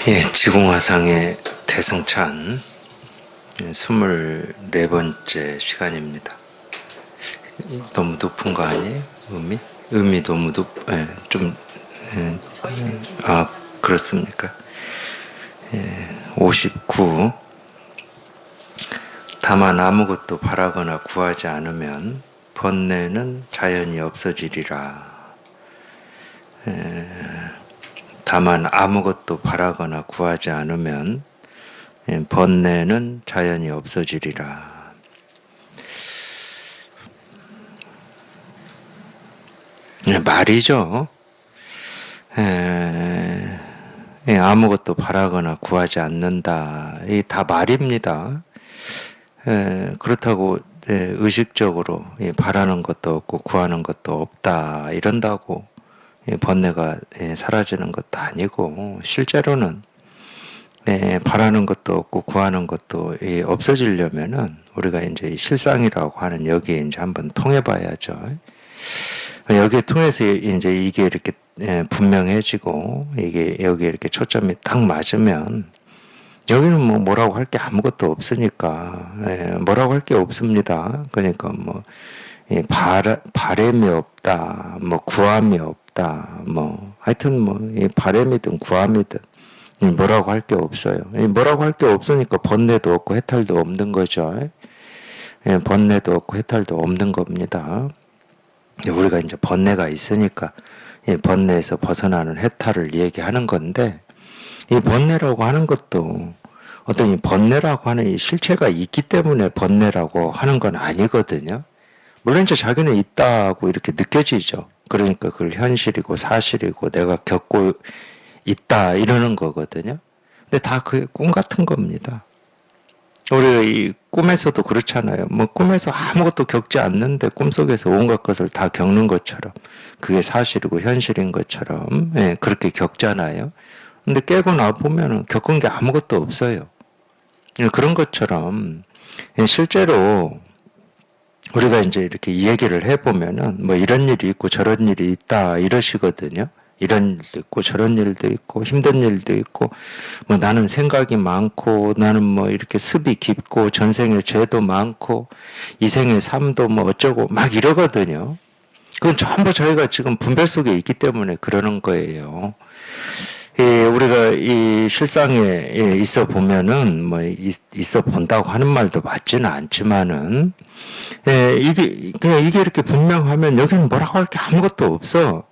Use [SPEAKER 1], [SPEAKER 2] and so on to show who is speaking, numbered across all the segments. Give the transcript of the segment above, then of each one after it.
[SPEAKER 1] 예, 지공화상의 대승찬 24번째 시간입니다. 너무 높은 거 아니에요? 음이 너무 그렇습니까? 59. 다만 아무것도 바라거나 구하지 않으면 번뇌는 자연히 없어지리라. 다만 아무것도 바라거나 구하지 않으면 번뇌는 자연히 없어지리라. 말이죠. 아무것도 바라거나 구하지 않는다. 이 다 말입니다. 그렇다고 의식적으로 바라는 것도 없고 구하는 것도 없다 이런다고 번뇌가 사라지는 것도 아니고, 실제로는 바라는 것도 없고 구하는 것도 없어지려면은 우리가 이제 실상이라고 하는 여기에 이제 한번 통해봐야죠. 여기에 통해서 이제 이게 이렇게 분명해지고, 이게 여기에 이렇게 초점이 딱 맞으면, 여기는 뭐라고 할 게 아무것도 없으니까, 뭐라고 할 게 없습니다. 그러니까 바램이 없다, 구함이 없다, 하여튼 바램이든 구함이든 뭐라고 할 게 없어요. 뭐라고 할 게 없으니까 번뇌도 없고 해탈도 없는 거죠. 번뇌도 없고 해탈도 없는 겁니다. 우리가 이제 번뇌가 있으니까 번뇌에서 벗어나는 해탈을 얘기하는 건데, 이 번뇌라고 하는 것도 어떤 이 번뇌라고 하는 이 실체가 있기 때문에 번뇌라고 하는 건 아니거든요. 물론 이제 자기는 있다고 이렇게 느껴지죠. 그러니까 그걸 현실이고 사실이고 내가 겪고 있다 이러는 거거든요. 근데 다 그게 꿈 같은 겁니다. 우리가 이 꿈에서도 그렇잖아요. 꿈에서 아무것도 겪지 않는데 꿈속에서 온갖 것을 다 겪는 것처럼, 그게 사실이고 현실인 것처럼 그렇게 겪잖아요. 근데 깨고 나보면은 겪은 게 아무것도 없어요. 그런 것처럼 실제로 우리가 이제 이렇게 이 얘기를 해보면은 이런 일이 있고 저런 일이 있다 이러시거든요. 이런 일도 있고 저런 일도 있고 힘든 일도 있고, 나는 생각이 많고 나는 이렇게 습이 깊고 전생에 죄도 많고 이생의 삶도 어쩌고 막 이러거든요. 그건 전부 저희가 지금 분별 속에 있기 때문에 그러는 거예요. 우리가 이 실상에 있어 보면은 있어 본다고 하는 말도 맞지는 않지만은, 이게 이렇게 분명하면 여기는 뭐라고 할 게 아무것도 없어.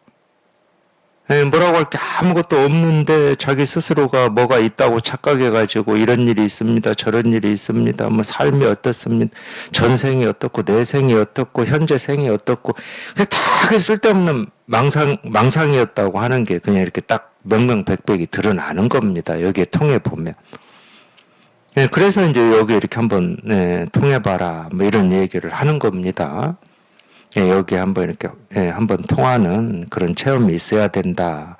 [SPEAKER 1] 뭐라고 할 게 아무것도 없는데 자기 스스로가 뭐가 있다고 착각해가지고 이런 일이 있습니다, 저런 일이 있습니다, 삶이 어떻습니다, 전생이 어떻고 내생이 어떻고 현재 생이 어떻고, 다 그 쓸데없는 망상이었다고 하는 게 그냥 이렇게 딱 명명백백이 드러나는 겁니다. 여기에 통해 보면. 그래서 이제 여기 이렇게 한번 통해봐라 이런 얘기를 하는 겁니다. 여기 한번 이렇게 한번 통하는 그런 체험이 있어야 된다.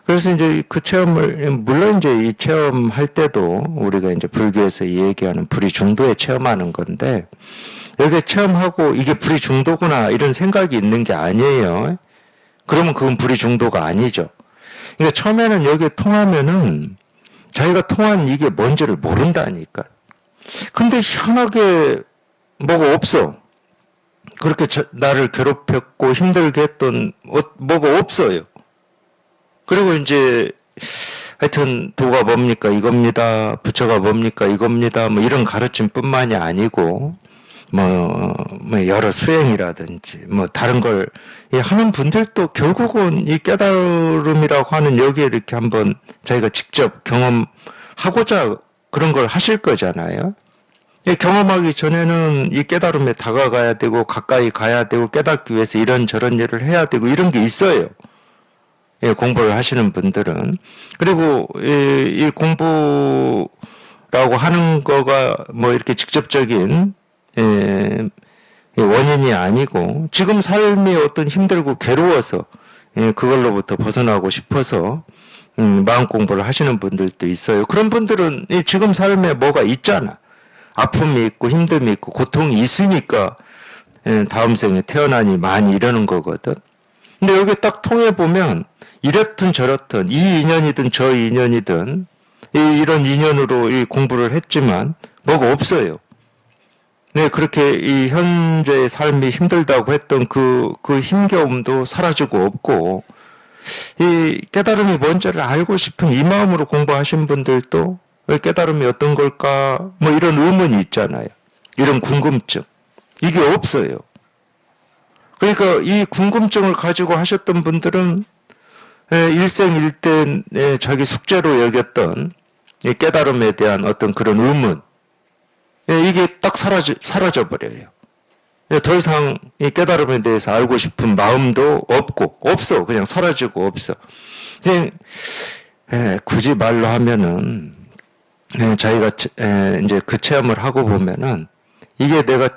[SPEAKER 1] 그래서 이제 그 체험을, 물론 이제 이 체험할 때도 우리가 이제 불교에서 얘기하는 불이 중도에 체험하는 건데, 여기 체험하고 이게 불이 중도구나 이런 생각이 있는 게 아니에요. 그러면 그건 불이 중도가 아니죠. 그러니까 처음에는 여기에 통하면은 자기가 통한 이게 뭔지를 모른다니까. 근데 희한하게 뭐가 없어. 그렇게 나를 괴롭혔고 힘들게 했던 뭐가 없어요. 그리고 이제 하여튼 도가 뭡니까 이겁니다, 부처가 뭡니까 이겁니다, 이런 가르침뿐만이 아니고 여러 수행이라든지 다른 걸 하는 분들도 결국은 이 깨달음이라고 하는 여기에 이렇게 한번 자기가 직접 경험하고자 그런 걸 하실 거잖아요. 경험하기 전에는 이 깨달음에 다가가야 되고 가까이 가야 되고 깨닫기 위해서 이런저런 일을 해야 되고 이런 게 있어요. 공부를 하시는 분들은. 그리고 이 공부라고 하는 거가 이렇게 직접적인 원인이 아니고, 지금 삶이 어떤 힘들고 괴로워서 그걸로부터 벗어나고 싶어서 마음 공부를 하시는 분들도 있어요. 그런 분들은 지금 삶에 뭐가 있잖아. 아픔이 있고 힘듦이 있고 고통이 있으니까 다음 생에 태어나니 많이 이러는 거거든. 근데 여기 딱 통해 보면 이렇든 저렇든 이 인연이든 저 인연이든 이런 인연으로 이 공부를 했지만 뭐가 없어요. 네, 그렇게 이 현재의 삶이 힘들다고 했던 그 힘겨움도 사라지고 없고, 이 깨달음이 뭔지를 알고 싶은 이 마음으로 공부하신 분들도 깨달음이 어떤 걸까, 뭐 이런 의문이 있잖아요. 이런 궁금증. 이게 없어요. 그러니까 이 궁금증을 가지고 하셨던 분들은 일생일대 자기 숙제로 여겼던 이 깨달음에 대한 어떤 그런 의문, 이게 딱 사라져 버려요. 더 이상 이 깨달음에 대해서 알고 싶은 마음도 없어. 그냥 사라지고 없어. 그냥 굳이 말로 하면은 자기가 이제 그 체험을 하고 보면은 이게 내가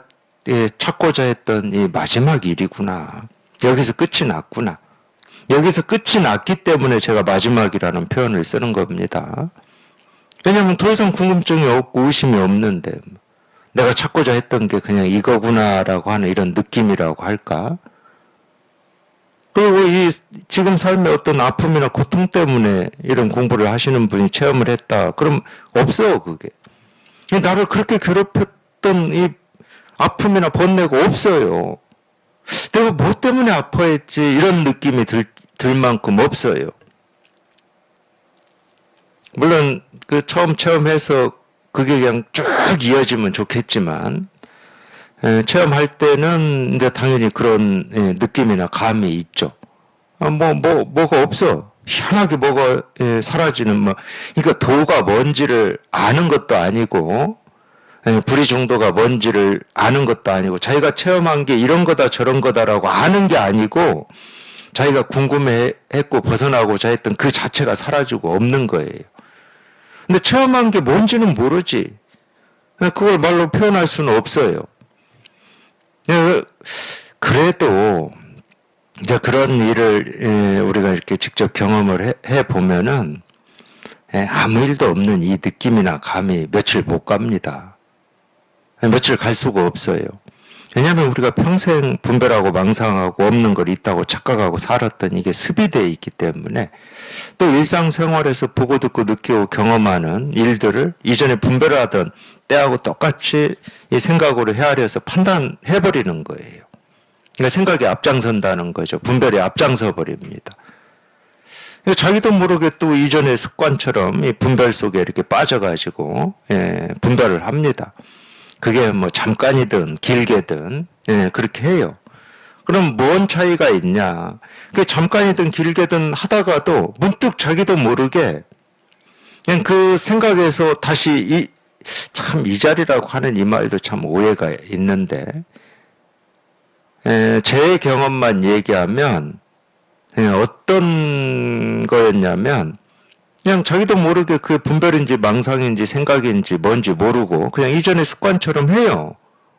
[SPEAKER 1] 찾고자 했던 이 마지막 일이구나. 여기서 끝이 났구나. 여기서 끝이 났기 때문에 제가 마지막이라는 표현을 쓰는 겁니다. 왜냐하면 더 이상 궁금증이 없고 의심이 없는데 내가 찾고자 했던 게 그냥 이거구나라고 하는 이런 느낌이라고 할까? 그리고 이 지금 삶의 어떤 아픔이나 고통 때문에 이런 공부를 하시는 분이 체험을 했다. 그럼 없어, 그게. 나를 그렇게 괴롭혔던 이 아픔이나 번뇌가 없어요. 내가 뭐 때문에 아파했지 이런 느낌이 들 만큼 없어요. 물론 그 처음 체험해서 그게 그냥 쭉 이어지면 좋겠지만 체험할 때는 이제 당연히 그런 느낌이나 감이 있죠. 뭐가 없어. 희한하게 뭐가 사라지는 뭐 그러니까 도가 뭔지를 아는 것도 아니고 불의 정도가 뭔지를 아는 것도 아니고 자기가 체험한 게 이런 거다 저런 거다라고 아는 게 아니고 자기가 궁금해했고 벗어나고자 했던 그 자체가 사라지고 없는 거예요. 근데 체험한 게 뭔지는 모르지. 그걸 말로 표현할 수는 없어요. 그래도 이제 그런 일을 우리가 이렇게 직접 경험을 해 보면은 아무 일도 없는 이 느낌이나 감이 며칠 못 갑니다. 며칠 갈 수가 없어요. 왜냐하면 우리가 평생 분별하고 망상하고 없는 걸 있다고 착각하고 살았던 이게 습이되어 있기 때문에 또 일상생활에서 보고 듣고 느끼고 경험하는 일들을 이전에 분별하던 때하고 똑같이 이 생각으로 헤아려서 판단해버리는 거예요. 그러니까 생각이 앞장선다는 거죠. 분별이 앞장서 버립니다. 자기도 모르게 또 이전의 습관처럼 이 분별 속에 이렇게 빠져가지고 분별을 합니다. 그게 뭐 잠깐이든 길게든 그렇게 해요. 그럼 뭔 차이가 있냐? 그 잠깐이든 길게든 하다가도 문득 자기도 모르게 그냥 그 생각에서 다시 참 이 자리라고 하는 이 말도 참 오해가 있는데 제 경험만 얘기하면 어떤 거였냐면 그냥 자기도 모르게 그게 분별인지 망상인지 생각인지 뭔지 모르고 그냥 이전의 습관처럼 해요.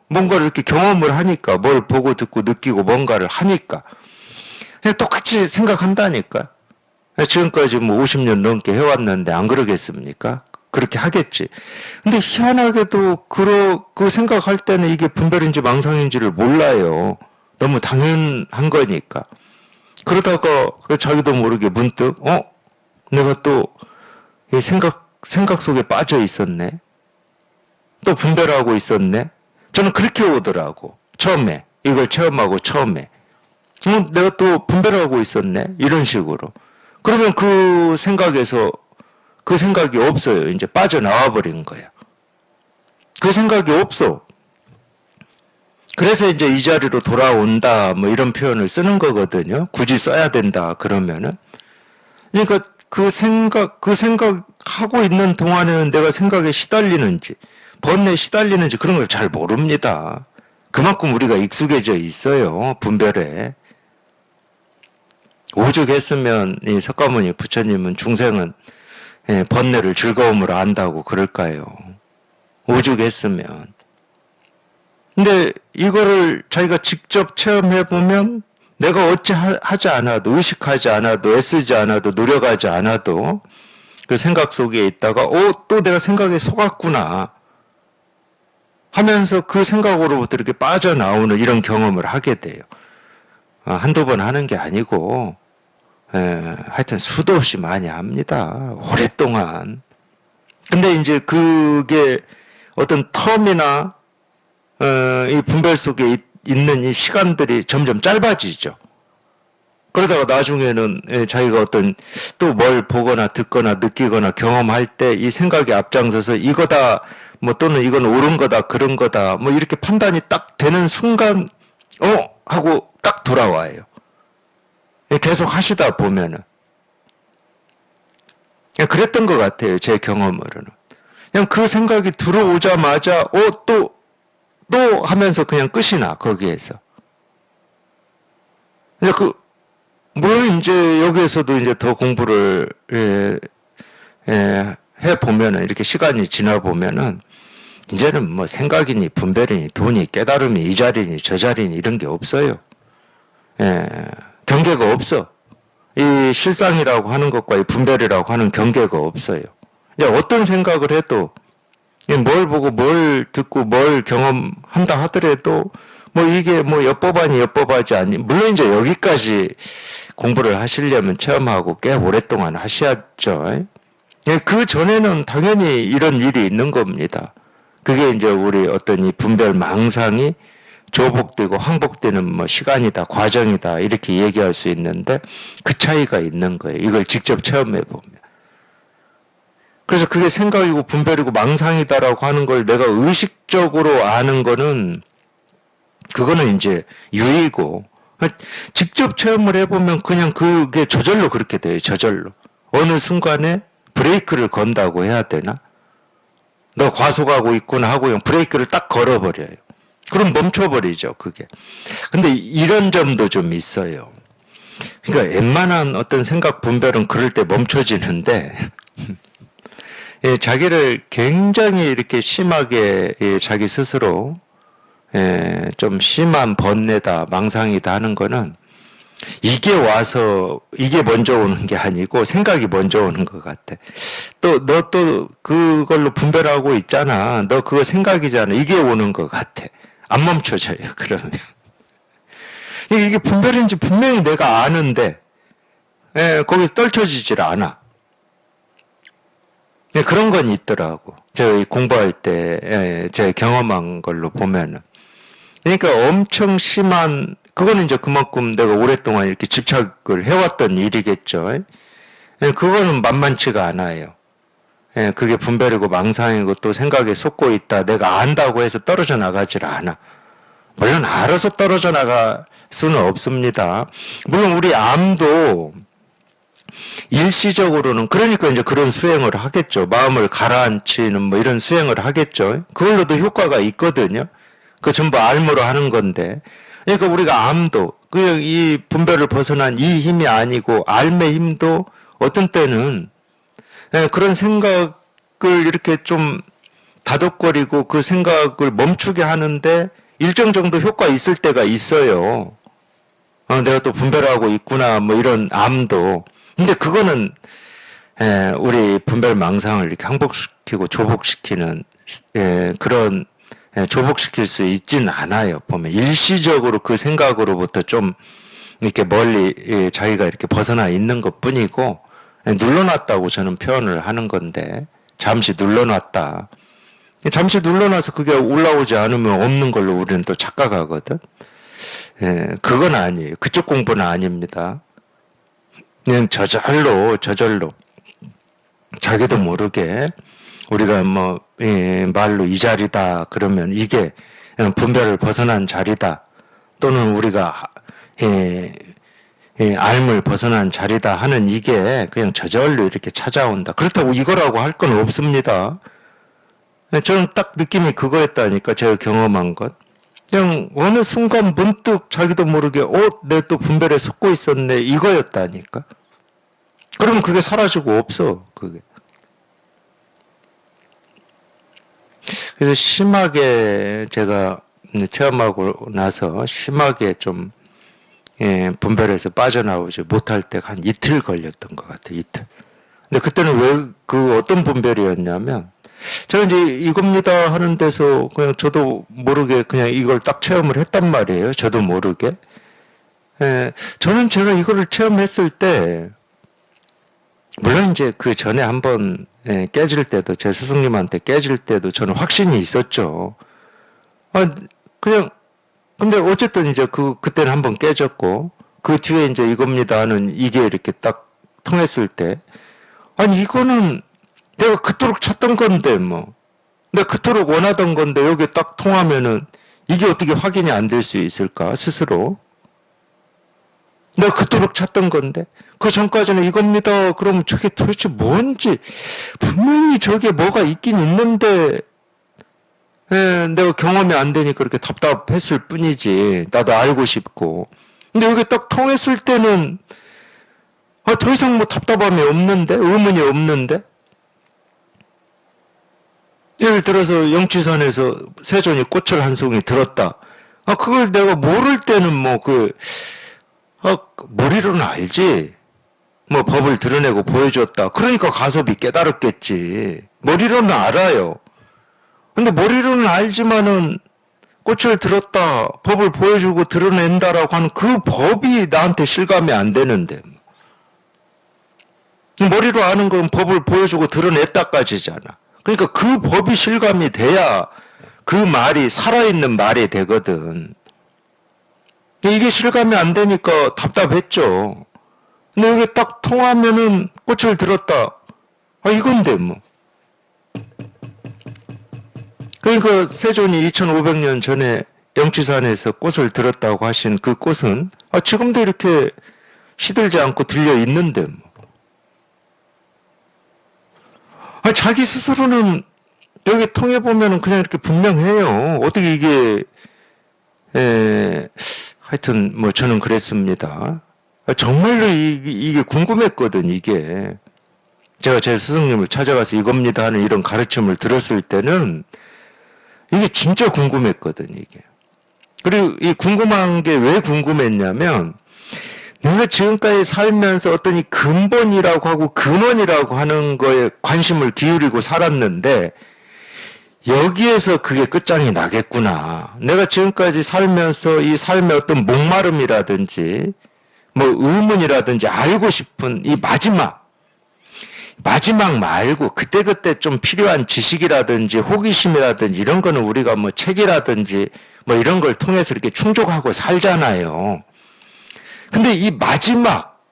[SPEAKER 1] 뭔가를 이렇게 경험을 하니까 뭘 보고 듣고 느끼고 뭔가를 하니까 그냥 똑같이 생각한다니까. 지금까지 뭐 50년 넘게 해왔는데 안 그러겠습니까? 그렇게 하겠지. 근데 희한하게도 그 생각할 때는 이게 분별인지 망상인지를 몰라요. 너무 당연한 거니까. 그러다가 자기도 모르게 문득 내가 또 이 생각 속에 빠져 있었네. 또 분별하고 있었네. 저는 그렇게 오더라고. 처음에 이걸 체험하고 처음에 내가 또 분별하고 있었네. 이런 식으로. 그러면 그 생각에서 그 생각이 없어요. 이제 빠져나와 버린 거야. 그 생각이 없어. 그래서 이제 이 자리로 돌아온다 뭐 이런 표현을 쓰는 거거든요. 굳이 써야 된다 그러면은. 그러니까 그 생각하고 있는 동안에는 내가 생각에 시달리는지 번뇌에 시달리는지 그런 걸 잘 모릅니다. 그만큼 우리가 익숙해져 있어요. 분별에. 오죽했으면 이 석가모니 부처님은 중생은 번뇌를 즐거움으로 안다고 그럴까요? 오죽했으면. 근데 이거를 자기가 직접 체험해보면 내가 어찌 하지 않아도 의식하지 않아도 애쓰지 않아도 노력하지 않아도 그 생각 속에 있다가 또 내가 생각에 속았구나 하면서 그 생각으로부터 이렇게 빠져나오는 이런 경험을 하게 돼요. 한두 번 하는 게 아니고 하여튼 수도 없이 많이 합니다. 오랫동안. 근데 이제 그게 어떤 텀이나 이 분별 속에 있는 이 시간들이 점점 짧아지죠. 그러다가 나중에는 자기가 어떤 또 뭘 보거나 듣거나 느끼거나 경험할 때 이 생각이 앞장서서 이거다 뭐 또는 이건 옳은 거다 그런 거다 뭐 이렇게 판단이 딱 되는 순간 하고 딱 돌아와요. 계속 하시다 보면은 그랬던 것 같아요. 제 경험으로는. 그냥 그 생각이 들어오자마자 또 하면서 그냥 끝이 나 거기에서. 물론 이제 여기에서도 이제 더 공부를 해 보면은 이렇게 시간이 지나 보면은 이제는 뭐 생각이니 분별이니 돈이 깨달음이 이 자리니 저 자리니 이런 게 없어요. 경계가 없어. 이 실상이라고 하는 것과 이 분별이라고 하는 경계가 없어요. 어떤 생각을 해도 뭘 보고 뭘 듣고 뭘 경험한다 하더라도 뭐 이게 뭐 엿법하니 엿법하지 않니. 물론 이제 여기까지 공부를 하시려면 체험하고 꽤 오랫동안 하셔야죠. 그 전에는 당연히 이런 일이 있는 겁니다. 그게 이제 우리 어떤 이 분별 망상이 조복되고 항복되는 뭐 시간이다, 과정이다 이렇게 얘기할 수 있는데 그 차이가 있는 거예요. 이걸 직접 체험해 보면. 그래서 그게 생각이고 분별이고 망상이다라고 하는 걸 내가 의식적으로 아는 거는 그거는 이제 유의고 직접 체험을 해보면 그냥 그게 저절로 그렇게 돼요. 저절로. 어느 순간에 브레이크를 건다고 해야 되나? 너 과속하고 있구나 하고 그냥 브레이크를 딱 걸어버려요. 그럼 멈춰버리죠, 그게. 근데 이런 점도 좀 있어요. 그러니까 웬만한 어떤 생각 분별은 그럴 때 멈춰지는데 자기를 굉장히 이렇게 심하게 자기 스스로 좀 심한 번뇌다, 망상이다 하는 거는 이게 와서 이게 먼저 오는 게 아니고 생각이 먼저 오는 것 같아. 너 또 그걸로 분별하고 있잖아. 너 그거 생각이잖아. 이게 오는 것 같아. 안 멈춰져요. 그러면 이게 분별인지 분명히 내가 아는데 거기서 떨쳐지질 않아. 그런 건 있더라고. 제가 공부할 때 제가 경험한 걸로 보면은. 그러니까 엄청 심한 그거는 이제 그만큼 내가 오랫동안 이렇게 집착을 해왔던 일이겠죠. 그거는 만만치가 않아요. 그게 분별이고 망상이고 또 생각에 속고 있다. 내가 안다고 해서 떨어져 나가질 않아. 물론 알아서 떨어져 나갈 수는 없습니다. 물론 우리 암도 일시적으로는 그러니까 이제 그런 수행을 하겠죠. 마음을 가라앉히는 뭐 이런 수행을 하겠죠. 그걸로도 효과가 있거든요. 그 전부 알무로 하는 건데. 그러니까 우리가 암도 그냥 이 분별을 벗어난 이 힘이 아니고 알의 힘도 어떤 때는 그런 생각을 이렇게 좀 다독거리고 그 생각을 멈추게 하는데 일정 정도 효과 있을 때가 있어요. 내가 또 분별하고 있구나 뭐 이런 암도. 근데 그거는 우리 분별 망상을 이렇게 항복시키고 조복시키는 그런 조복시킬 수 있진 않아요. 보면 일시적으로 그 생각으로부터 좀 이렇게 멀리 자기가 이렇게 벗어나 있는 것뿐이고 눌러놨다고 저는 표현을 하는 건데 잠시 눌러놨다. 잠시 눌러놔서 그게 올라오지 않으면 없는 걸로 우리는 또 착각하거든. 그건 아니에요. 그쪽 공부는 아닙니다. 그냥 저절로 자기도 모르게 우리가 뭐 말로 이 자리다 그러면 이게 분별을 벗어난 자리다 또는 우리가 알물 벗어난 자리다 하는 이게 그냥 저절로 이렇게 찾아온다. 그렇다고 이거라고 할 건 없습니다. 저는 딱 느낌이 그거였다니까. 제가 경험한 것. 그냥 어느 순간 문득 자기도 모르게 내 또 분별에 속고 있었네 이거였다니까. 그러면 그게 사라지고 없어. 그게. 그래서 심하게 제가 체험하고 나서 심하게 좀 분별에서 빠져나오지 못할 때가 한 이틀 걸렸던 것 같아요. 이틀. 근데 그때는 왜 그 어떤 분별이었냐면 제가 이제 이겁니다 하는 데서 그냥 저도 모르게 그냥 이걸 딱 체험을 했단 말이에요. 저도 모르게. 저는 제가 이거를 체험했을 때 물론 이제 그 전에 한번 깨질 때도, 제 스승님한테 깨질 때도 저는 확신이 있었죠. 그냥, 근데 어쨌든 이제 그때는 한번 깨졌고, 그 뒤에 이제 이겁니다 하는 이게 이렇게 딱 통했을 때, 아니, 이거는 내가 그토록 찾던 건데, 뭐. 내가 그토록 원하던 건데, 여기 딱 통하면은, 이게 어떻게 확인이 안 될 수 있을까, 스스로. 내가 그토록 찾던 건데, 그 전까지는 이겁니다. 그럼 저게 도대체 뭔지, 분명히 저게 뭐가 있긴 있는데, 내가 경험이 안 되니까 그렇게 답답했을 뿐이지. 나도 알고 싶고. 근데 여기 딱 통했을 때는, 더 이상 뭐 답답함이 없는데? 의문이 없는데? 예를 들어서 영취산에서 세존이 꽃을 한 송이 들었다. 그걸 내가 모를 때는 뭐 머리로는 알지. 뭐 법을 드러내고 보여줬다. 그러니까 가섭이 깨달았겠지. 머리로는 알아요. 근데 머리로는 알지만은 꽃을 들었다, 법을 보여주고 드러낸다라고 하는 그 법이 나한테 실감이 안 되는데. 머리로 아는 건 법을 보여주고 드러냈다까지잖아. 그러니까 그 법이 실감이 돼야 그 말이 살아있는 말이 되거든. 이게 실감이 안 되니까 답답했죠. 근데 이게 딱 통하면은 꽃을 들었다. 이건데 뭐. 그러니까 세존이 2500년 전에 영취산에서 꽃을 들었다고 하신 그 꽃은 지금도 이렇게 시들지 않고 들려 있는데 뭐. 자기 스스로는 여기 통해 보면은 그냥 이렇게 분명해요. 어떻게 이게 하여튼 뭐 저는 그랬습니다. 정말로 이게 궁금했거든. 이게 제가 제 스승님을 찾아가서 이겁니다 하는 이런 가르침을 들었을 때는 이게 진짜 궁금했거든. 이게. 그리고 이 궁금한 게 왜 궁금했냐면 내가 지금까지 살면서 어떤 이 근본이라고 하고 근원이라고 하는 거에 관심을 기울이고 살았는데 여기에서 그게 끝장이 나겠구나. 내가 지금까지 살면서 이 삶의 어떤 목마름이라든지 뭐 의문이라든지 알고 싶은 이 마지막 말고 그때그때 좀 필요한 지식이라든지 호기심이라든지 이런 거는 우리가 뭐 책이라든지 뭐 이런 걸 통해서 이렇게 충족하고 살잖아요. 근데 이 마지막,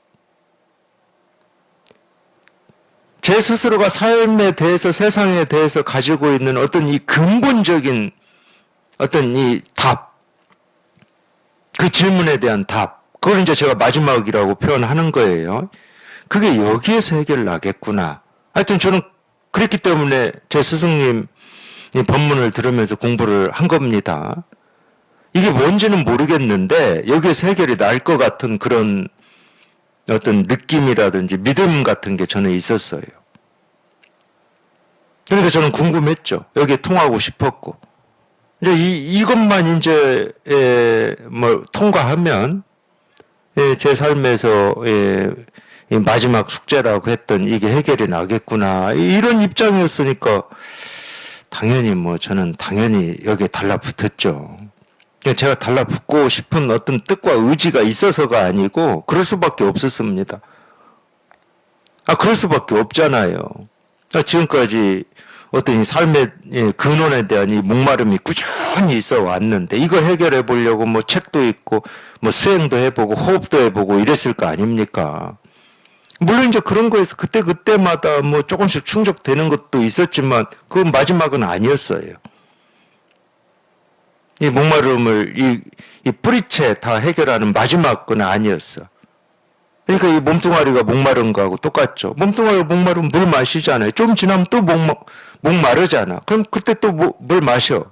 [SPEAKER 1] 제 스스로가 삶에 대해서 세상에 대해서 가지고 있는 어떤 이 근본적인 어떤 이 답, 그 질문에 대한 답, 그걸 이제 제가 마지막이라고 표현하는 거예요. 그게 여기에서 해결나겠구나. 하여튼 저는 그랬기 때문에 제 스승님 법문을 들으면서 공부를 한 겁니다. 이게 뭔지는 모르겠는데 여기에서 해결이 날 것 같은 그런 어떤 느낌이라든지 믿음 같은 게 저는 있었어요. 그러니까 저는 궁금했죠. 여기에 통하고 싶었고. 이제 이것만 이제 뭐 통과하면 제 삶에서 마지막 숙제라고 했던 이게 해결이 나겠구나. 이런 입장이었으니까 당연히 뭐 저는 당연히 여기에 달라붙었죠. 제가 달라붙고 싶은 어떤 뜻과 의지가 있어서가 아니고 그럴 수밖에 없었습니다. 그럴 수밖에 없잖아요. 지금까지 어떤 이 삶의 근원에 대한 이 목마름이 꾸준히 있어 왔는데 이거 해결해 보려고 뭐 책도 읽고 뭐 수행도 해보고 호흡도 해보고 이랬을 거 아닙니까? 물론 이제 그런 거에서 그때마다 뭐 조금씩 충족되는 것도 있었지만 그건 마지막은 아니었어요. 이 목마름을 이 뿌리채 다 해결하는 마지막은 아니었어. 그러니까 이 몸뚱아리가 목마른 거하고 똑같죠. 몸뚱아리가 목마르면 물 마시잖아요. 좀 지나면 또 목마르잖아. 그럼 그때 또 물 마셔.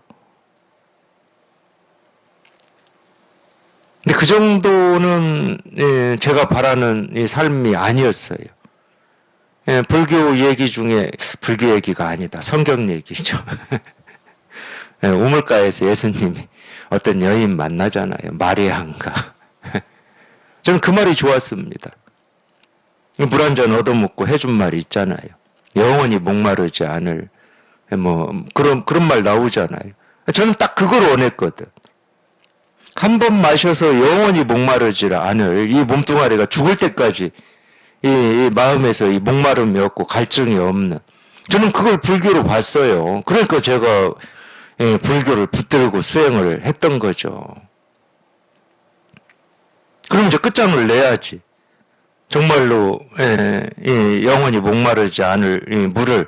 [SPEAKER 1] 근데 그 정도는 제가 바라는 이 삶이 아니었어요. 불교 얘기 중에 불교 얘기가 아니다. 성경 얘기죠. 우물가에서 예수님이 어떤 여인 만나잖아요. 마리아인가. 저는 그 말이 좋았습니다. 물 한 잔 얻어먹고 해준 말이 있잖아요. 영원히 목마르지 않을 뭐 그런 말 나오잖아요. 저는 딱 그걸 원했거든. 한 번 마셔서 영원히 목마르지 않을 이 몸뚱아리가 죽을 때까지 이 마음에서 이 목마름이 없고 갈증이 없는 저는 그걸 불교로 봤어요. 그러니까 제가 불교를 붙들고 수행을 했던 거죠. 그럼 이제 끝장을 내야지. 정말로 영원히 목마르지 않을 이 물을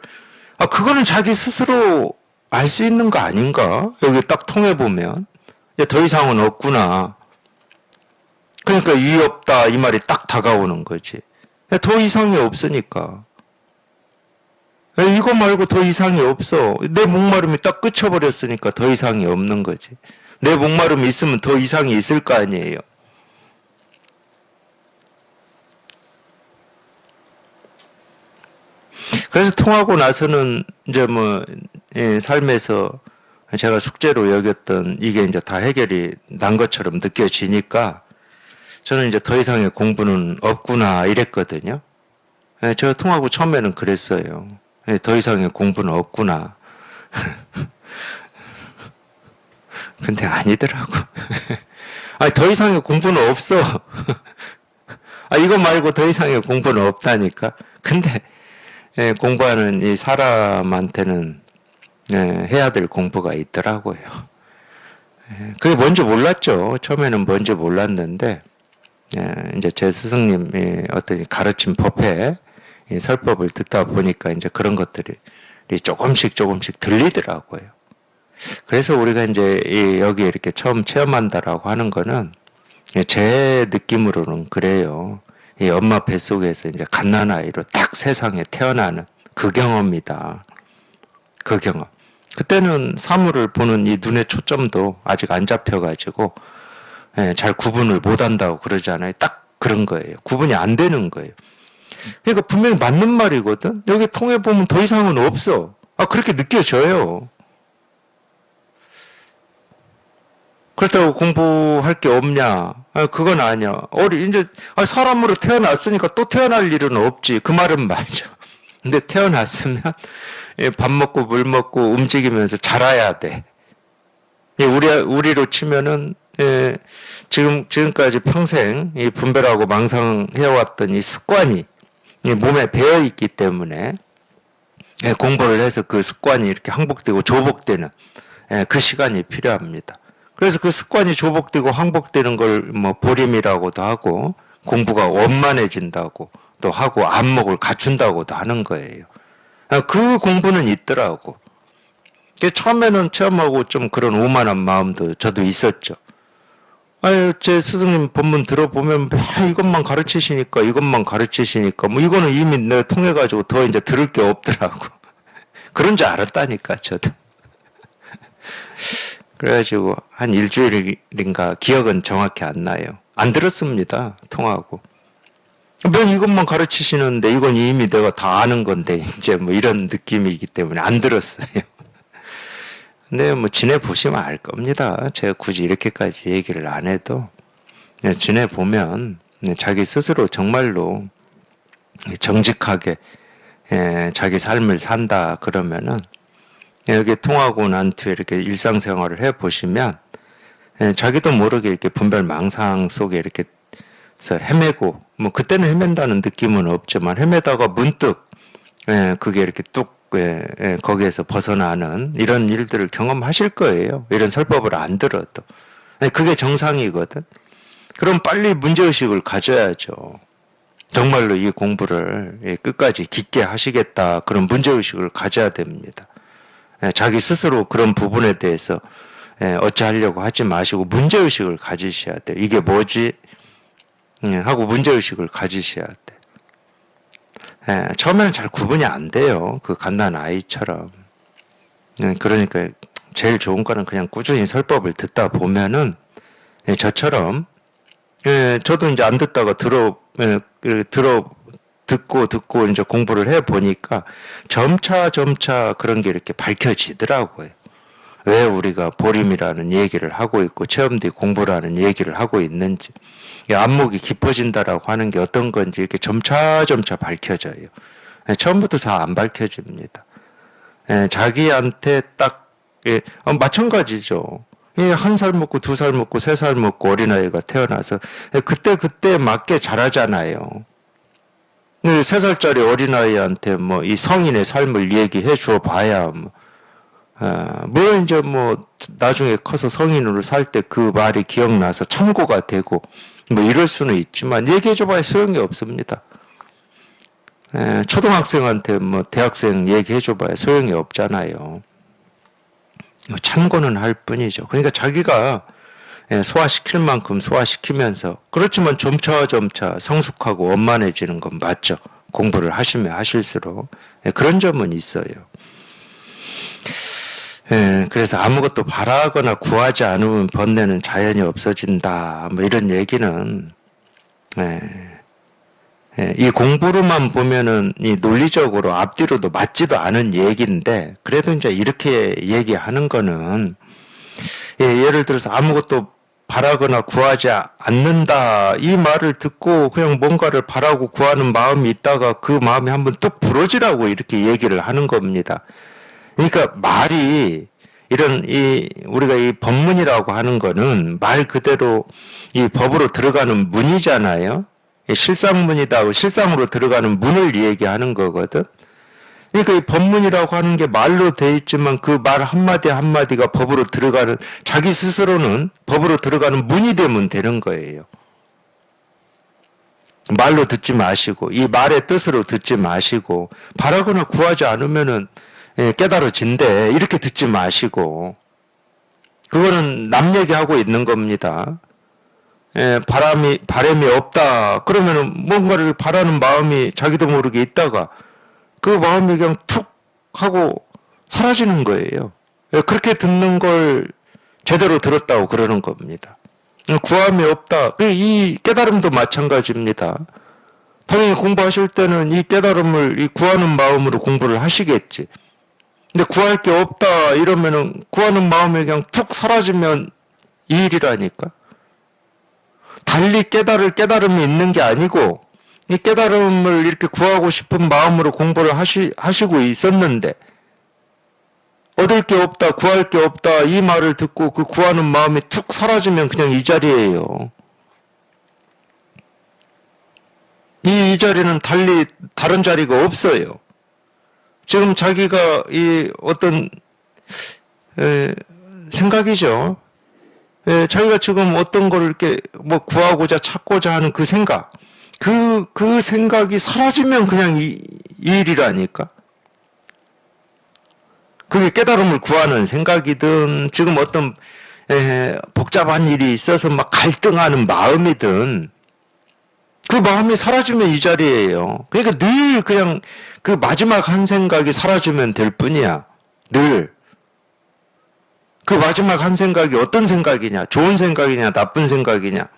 [SPEAKER 1] 그거는 자기 스스로 알 수 있는 거 아닌가? 여기 딱 통해 보면 더 이상은 없구나. 그러니까 위 없다 이 말이 딱 다가오는 거지. 더 이상이 없으니까. 이거 말고 더 이상이 없어. 내 목마름이 딱 끝쳐버렸으니까 더 이상이 없는 거지. 내 목마름이 있으면 더 이상이 있을 거 아니에요. 그래서 통하고 나서는 이제 삶에서 제가 숙제로 여겼던 이게 이제 다 해결이 난 것처럼 느껴지니까 저는 이제 더 이상의 공부는 없구나 이랬거든요. 제가 통하고 처음에는 그랬어요. 더 이상의 공부는 없구나. 근데 아니더라고. 더 이상의 공부는 없어. 이거 말고 더 이상의 공부는 없다니까. 근데 공부하는 이 사람한테는 해야 될 공부가 있더라고요. 그게 뭔지 몰랐죠. 처음에는 뭔지 몰랐는데 이제 제 스승님이 어떤 가르침 법회 설법을 듣다 보니까 이제 그런 것들이 조금씩 들리더라고요. 그래서 우리가 이제 여기 이렇게 처음 체험한다라고 하는 거는 제 느낌으로는 그래요. 이 엄마 뱃속에서 이제 갓난아이로 딱 세상에 태어나는 그 경험이다. 그 경험. 그때는 사물을 보는 이 눈의 초점도 아직 안 잡혀가지고 잘 구분을 못 한다고 그러잖아요. 딱 그런 거예요. 구분이 안 되는 거예요. 그러니까 분명히 맞는 말이거든. 여기 통해 보면 더 이상은 없어. 그렇게 느껴져요. 그렇다고 공부할 게 없냐? 그건 아니야. 이제 사람으로 태어났으니까 또 태어날 일은 없지. 그 말은 맞아. 근데 태어났으면 밥 먹고 물 먹고 움직이면서 자라야 돼. 우리로 치면은 지금까지 평생 이 분별하고 망상해왔던 이 습관이 몸에 배어 있기 때문에 공부를 해서 그 습관이 이렇게 항복되고 조복되는 그 시간이 필요합니다. 그래서 그 습관이 조복되고 항복되는 걸 보림이라고도 하고 공부가 원만해진다고 또 하고 안목을 갖춘다고도 하는 거예요. 그 공부는 있더라고. 처음에는 체험하고 좀 그런 오만한 마음도 저도 있었죠. 제 스승님 본문 들어보면 이것만 가르치시니까 이거는 이미 내가 통해가지고 더 이제 들을 게 없더라고. 그런 줄 알았다니까 저도. 그래가지고 한 일주일인가 기억은 정확히 안 나요. 안 들었습니다. 통하고. 맨 이것만 가르치시는데 이건 이미 내가 다 아는 건데 이제 이런 느낌이기 때문에 안 들었어요. 근데 지내보시면 알 겁니다. 제가 굳이 이렇게까지 얘기를 안 해도 지내보면 자기 스스로 정말로 정직하게 자기 삶을 산다 그러면은 여기 통하고 난 뒤에 이렇게 일상생활을 해보시면 자기도 모르게 이렇게 분별망상 속에 이렇게 헤매고 그때는 헤맨다는 느낌은 없지만 헤매다가 문득 그게 이렇게 뚝 거기에서 벗어나는 이런 일들을 경험하실 거예요. 이런 설법을 안 들어도. 그게 정상이거든. 그럼 빨리 문제의식을 가져야죠. 정말로 이 공부를 끝까지 깊게 하시겠다. 그런 문제의식을 가져야 됩니다. 자기 스스로 그런 부분에 대해서 어찌하려고 하지 마시고 문제의식을 가지셔야 돼요. 이게 뭐지? 하고 문제의식을 가지셔야 돼. 처음에는 잘 구분이 안 돼요. 그 갓난 아이처럼. 그러니까 제일 좋은 거는 그냥 꾸준히 설법을 듣다 보면은 저처럼 저도 이제 안 듣다가 듣고 이제 공부를 해 보니까 점차 그런 게 이렇게 밝혀지더라고요. 왜 우리가 보림이라는 얘기를 하고 있고 체험 뒤 공부라는 얘기를 하고 있는지, 안목이 깊어진다라고 하는 게 어떤 건지 이렇게 점차 밝혀져요. 처음부터 다 안 밝혀집니다. 자기한테 딱 마찬가지죠. 1살 먹고 2살 먹고 3살 먹고 어린아이가 태어나서 그때 맞게 자라잖아요. 3살짜리 어린아이한테 뭐 이 성인의 삶을 얘기해 줘 봐야 물론 이제 뭐 나중에 커서 성인으로 살 때 그 말이 기억나서 참고가 되고 뭐 이럴 수는 있지만 얘기해 줘 봐야 소용이 없습니다. 초등학생한테 뭐 대학생 얘기해 줘 봐야 소용이 없잖아요. 참고는 할 뿐이죠. 그러니까 자기가 소화시킬 만큼 소화시키면서 그렇지만 점차 성숙하고 원만해지는 건 맞죠. 공부를 하시면 하실수록 그런 점은 있어요. 그래서 아무것도 바라거나 구하지 않으면 번뇌는 자연히 없어진다. 뭐 이런 얘기는 이 공부로만 보면은 이 논리적으로 앞뒤로도 맞지도 않은 얘기인데 그래도 이제 이렇게 얘기하는 거는 예를 들어서 아무것도 바라거나 구하지 않는다 이 말을 듣고 그냥 뭔가를 바라고 구하는 마음이 있다가 그 마음이 한번 뚝 부러지라고 이렇게 얘기를 하는 겁니다. 그러니까 말이 우리가 이 법문이라고 하는 거는 말 그대로 이 법으로 들어가는 문이잖아요. 실상문이다. 실상으로 들어가는 문을 얘기하는 거거든. 그러니까 이 법문이라고 하는 게 말로 돼 있지만 그 말 한마디 한마디가 법으로 들어가는 자기 스스로는 법으로 들어가는 문이 되면 되는 거예요. 말로 듣지 마시고 이 말의 뜻으로 듣지 마시고 바라거나 구하지 않으면은 깨달아진대 이렇게 듣지 마시고 그거는 남 얘기하고 있는 겁니다. 바람이 없다 그러면은 뭔가를 바라는 마음이 자기도 모르게 있다가 그 마음이 그냥 툭 하고 사라지는 거예요. 그렇게 듣는 걸 제대로 들었다고 그러는 겁니다. 구함이 없다. 이 깨달음도 마찬가지입니다. 당연히 공부하실 때는 이 깨달음을 이 구하는 마음으로 공부를 하시겠지. 근데 구할 게 없다 이러면은 구하는 마음이 그냥 툭 사라지면 이 일이라니까. 달리 깨달음이 있는 게 아니고 이 깨달음을 이렇게 구하고 싶은 마음으로 공부를 하시고 있었는데 얻을 게 없다, 구할 게 없다 이 말을 듣고 그 구하는 마음이 툭 사라지면 그냥 이 자리예요. 이 자리는 달리 다른 자리가 없어요. 지금 자기가 이 어떤 생각이죠. 자기가 지금 어떤 걸 이렇게 뭐 구하고자 찾고자 하는 그 생각, 그 생각이 사라지면 그냥 이 일이라니까. 그게 깨달음을 구하는 생각이든 지금 어떤 복잡한 일이 있어서 막 갈등하는 마음이든 그 마음이 사라지면 이 자리예요. 그러니까 늘 그냥 그 마지막 한 생각이 사라지면 될 뿐이야. 늘. 그 마지막 한 생각이 어떤 생각이냐? 좋은 생각이냐? 나쁜 생각이냐?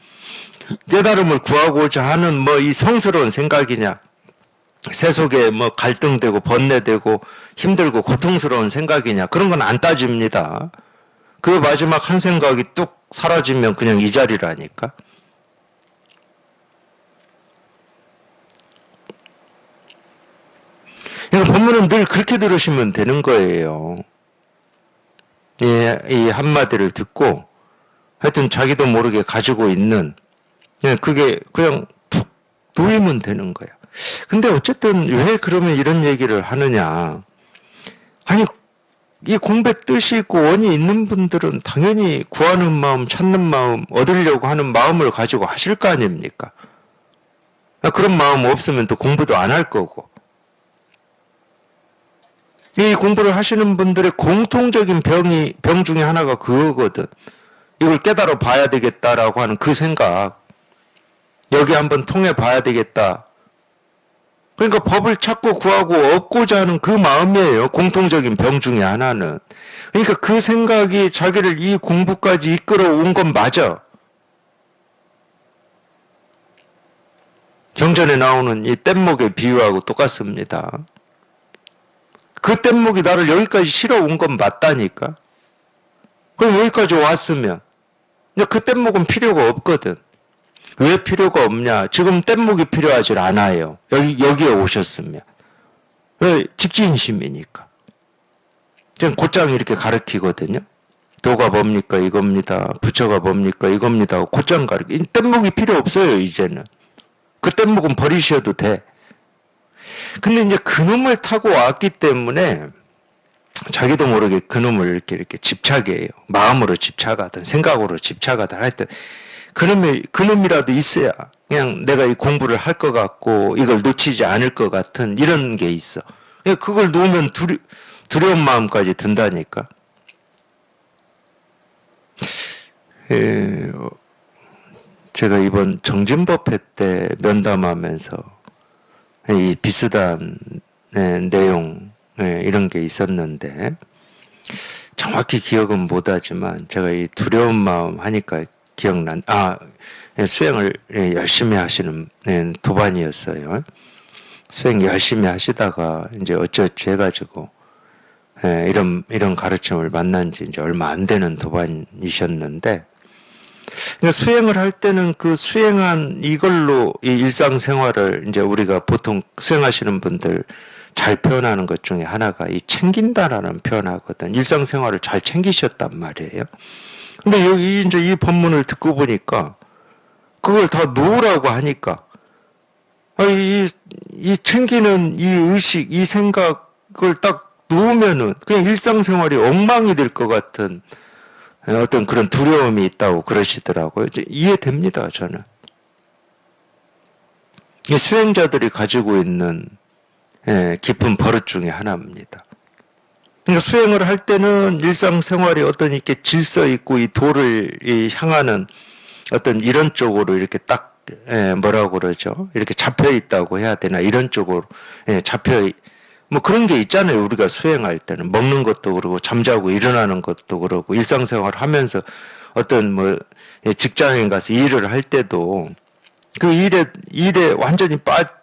[SPEAKER 1] 깨달음을 구하고자 하는 뭐 이 성스러운 생각이냐? 세속에 뭐 갈등되고 번뇌되고 힘들고 고통스러운 생각이냐? 그런 건 안 따집니다. 그 마지막 한 생각이 뚝 사라지면 그냥 이 자리라니까. 그러니까 본문은 늘 그렇게 들으시면 되는 거예요. 이 한마디를 듣고 하여튼 자기도 모르게 가지고 있는 그게 그냥 툭 놓이면 되는 거야. 근데 어쨌든 왜 그러면 이런 얘기를 하느냐. 아니 이 공부의 뜻이 있고 원이 있는 분들은 당연히 구하는 마음, 찾는 마음, 얻으려고 하는 마음을 가지고 하실 거 아닙니까? 그런 마음 없으면 또 공부도 안 할 거고. 이 공부를 하시는 분들의 공통적인 병 중에 하나가 그거거든. 이걸 깨달아 봐야 되겠다라고 하는 그 생각. 여기 한번 통해 봐야 되겠다. 그러니까 법을 찾고 구하고 얻고자 하는 그 마음이에요. 공통적인 병 중에 하나는. 그러니까 그 생각이 자기를 이 공부까지 이끌어온 건 맞아. 경전에 나오는 이 뗏목의 비유하고 똑같습니다. 그 뗏목이 나를 여기까지 실어온 건 맞다니까. 그럼 여기까지 왔으면 그 뗏목은 필요가 없거든. 왜 필요가 없냐? 지금 뗏목이 필요하지 않아요. 여기에 오셨으면. 왜? 직진심이니까. 지금 곧장 이렇게 가르치거든요. 도가 뭡니까? 이겁니다. 부처가 뭡니까? 이겁니다. 곧장 가르치. 뗏목이 필요 없어요, 이제는. 그 뗏목은 버리셔도 돼. 근데 이제 그놈을 타고 왔기 때문에 자기도 모르게 그놈을 이렇게 집착해요. 마음으로 집착하든 생각으로 집착하든 하여튼 그놈이라도 있어야 그냥 내가 이 공부를 할 것 같고 이걸 놓치지 않을 것 같은 이런 게 있어. 그걸 놓으면 두려운 마음까지 든다니까. 제가 이번 정진법회 때 면담하면서 이 비슷한 내용 이런 게 있었는데 정확히 기억은 못하지만 제가 이 두려운 마음 하니까 수행을 열심히 하시는 도반이었어요. 수행 열심히 하시다가 이제 어찌어찌 해가지고 이런 가르침을 만난 지 이제 얼마 안 되는 도반이셨는데, 그러니까 수행을 할 때는 그 수행한 이걸로 이 일상생활을 이제 우리가 보통 수행하시는 분들 잘 표현하는 것 중에 하나가 이 챙긴다라는 표현하거든. 일상생활을 잘 챙기셨단 말이에요. 근데 여기 이제 이 법문을 듣고 보니까 그걸 다 놓으라고 하니까 이 챙기는 이 의식, 이 생각을 딱 놓으면은 그냥 일상생활이 엉망이 될 것 같은 어떤 그런 두려움이 있다고 그러시더라고요. 이제 이해됩니다, 저는. 이 수행자들이 가지고 있는 깊은 버릇 중에 하나입니다. 그러니까 수행을 할 때는 일상생활이 어떤 이렇게 질서 있고 이 도를 향하는 어떤 이런 쪽으로 이렇게 딱 뭐라고 그러죠? 이렇게 잡혀 있다고 해야 되나? 이런 쪽으로 뭐 그런 게 있잖아요. 우리가 수행할 때는 먹는 것도 그러고 잠자고 일어나는 것도 그러고 일상생활 하면서 어떤 뭐 직장에 가서 일을 할 때도 그 일에 완전히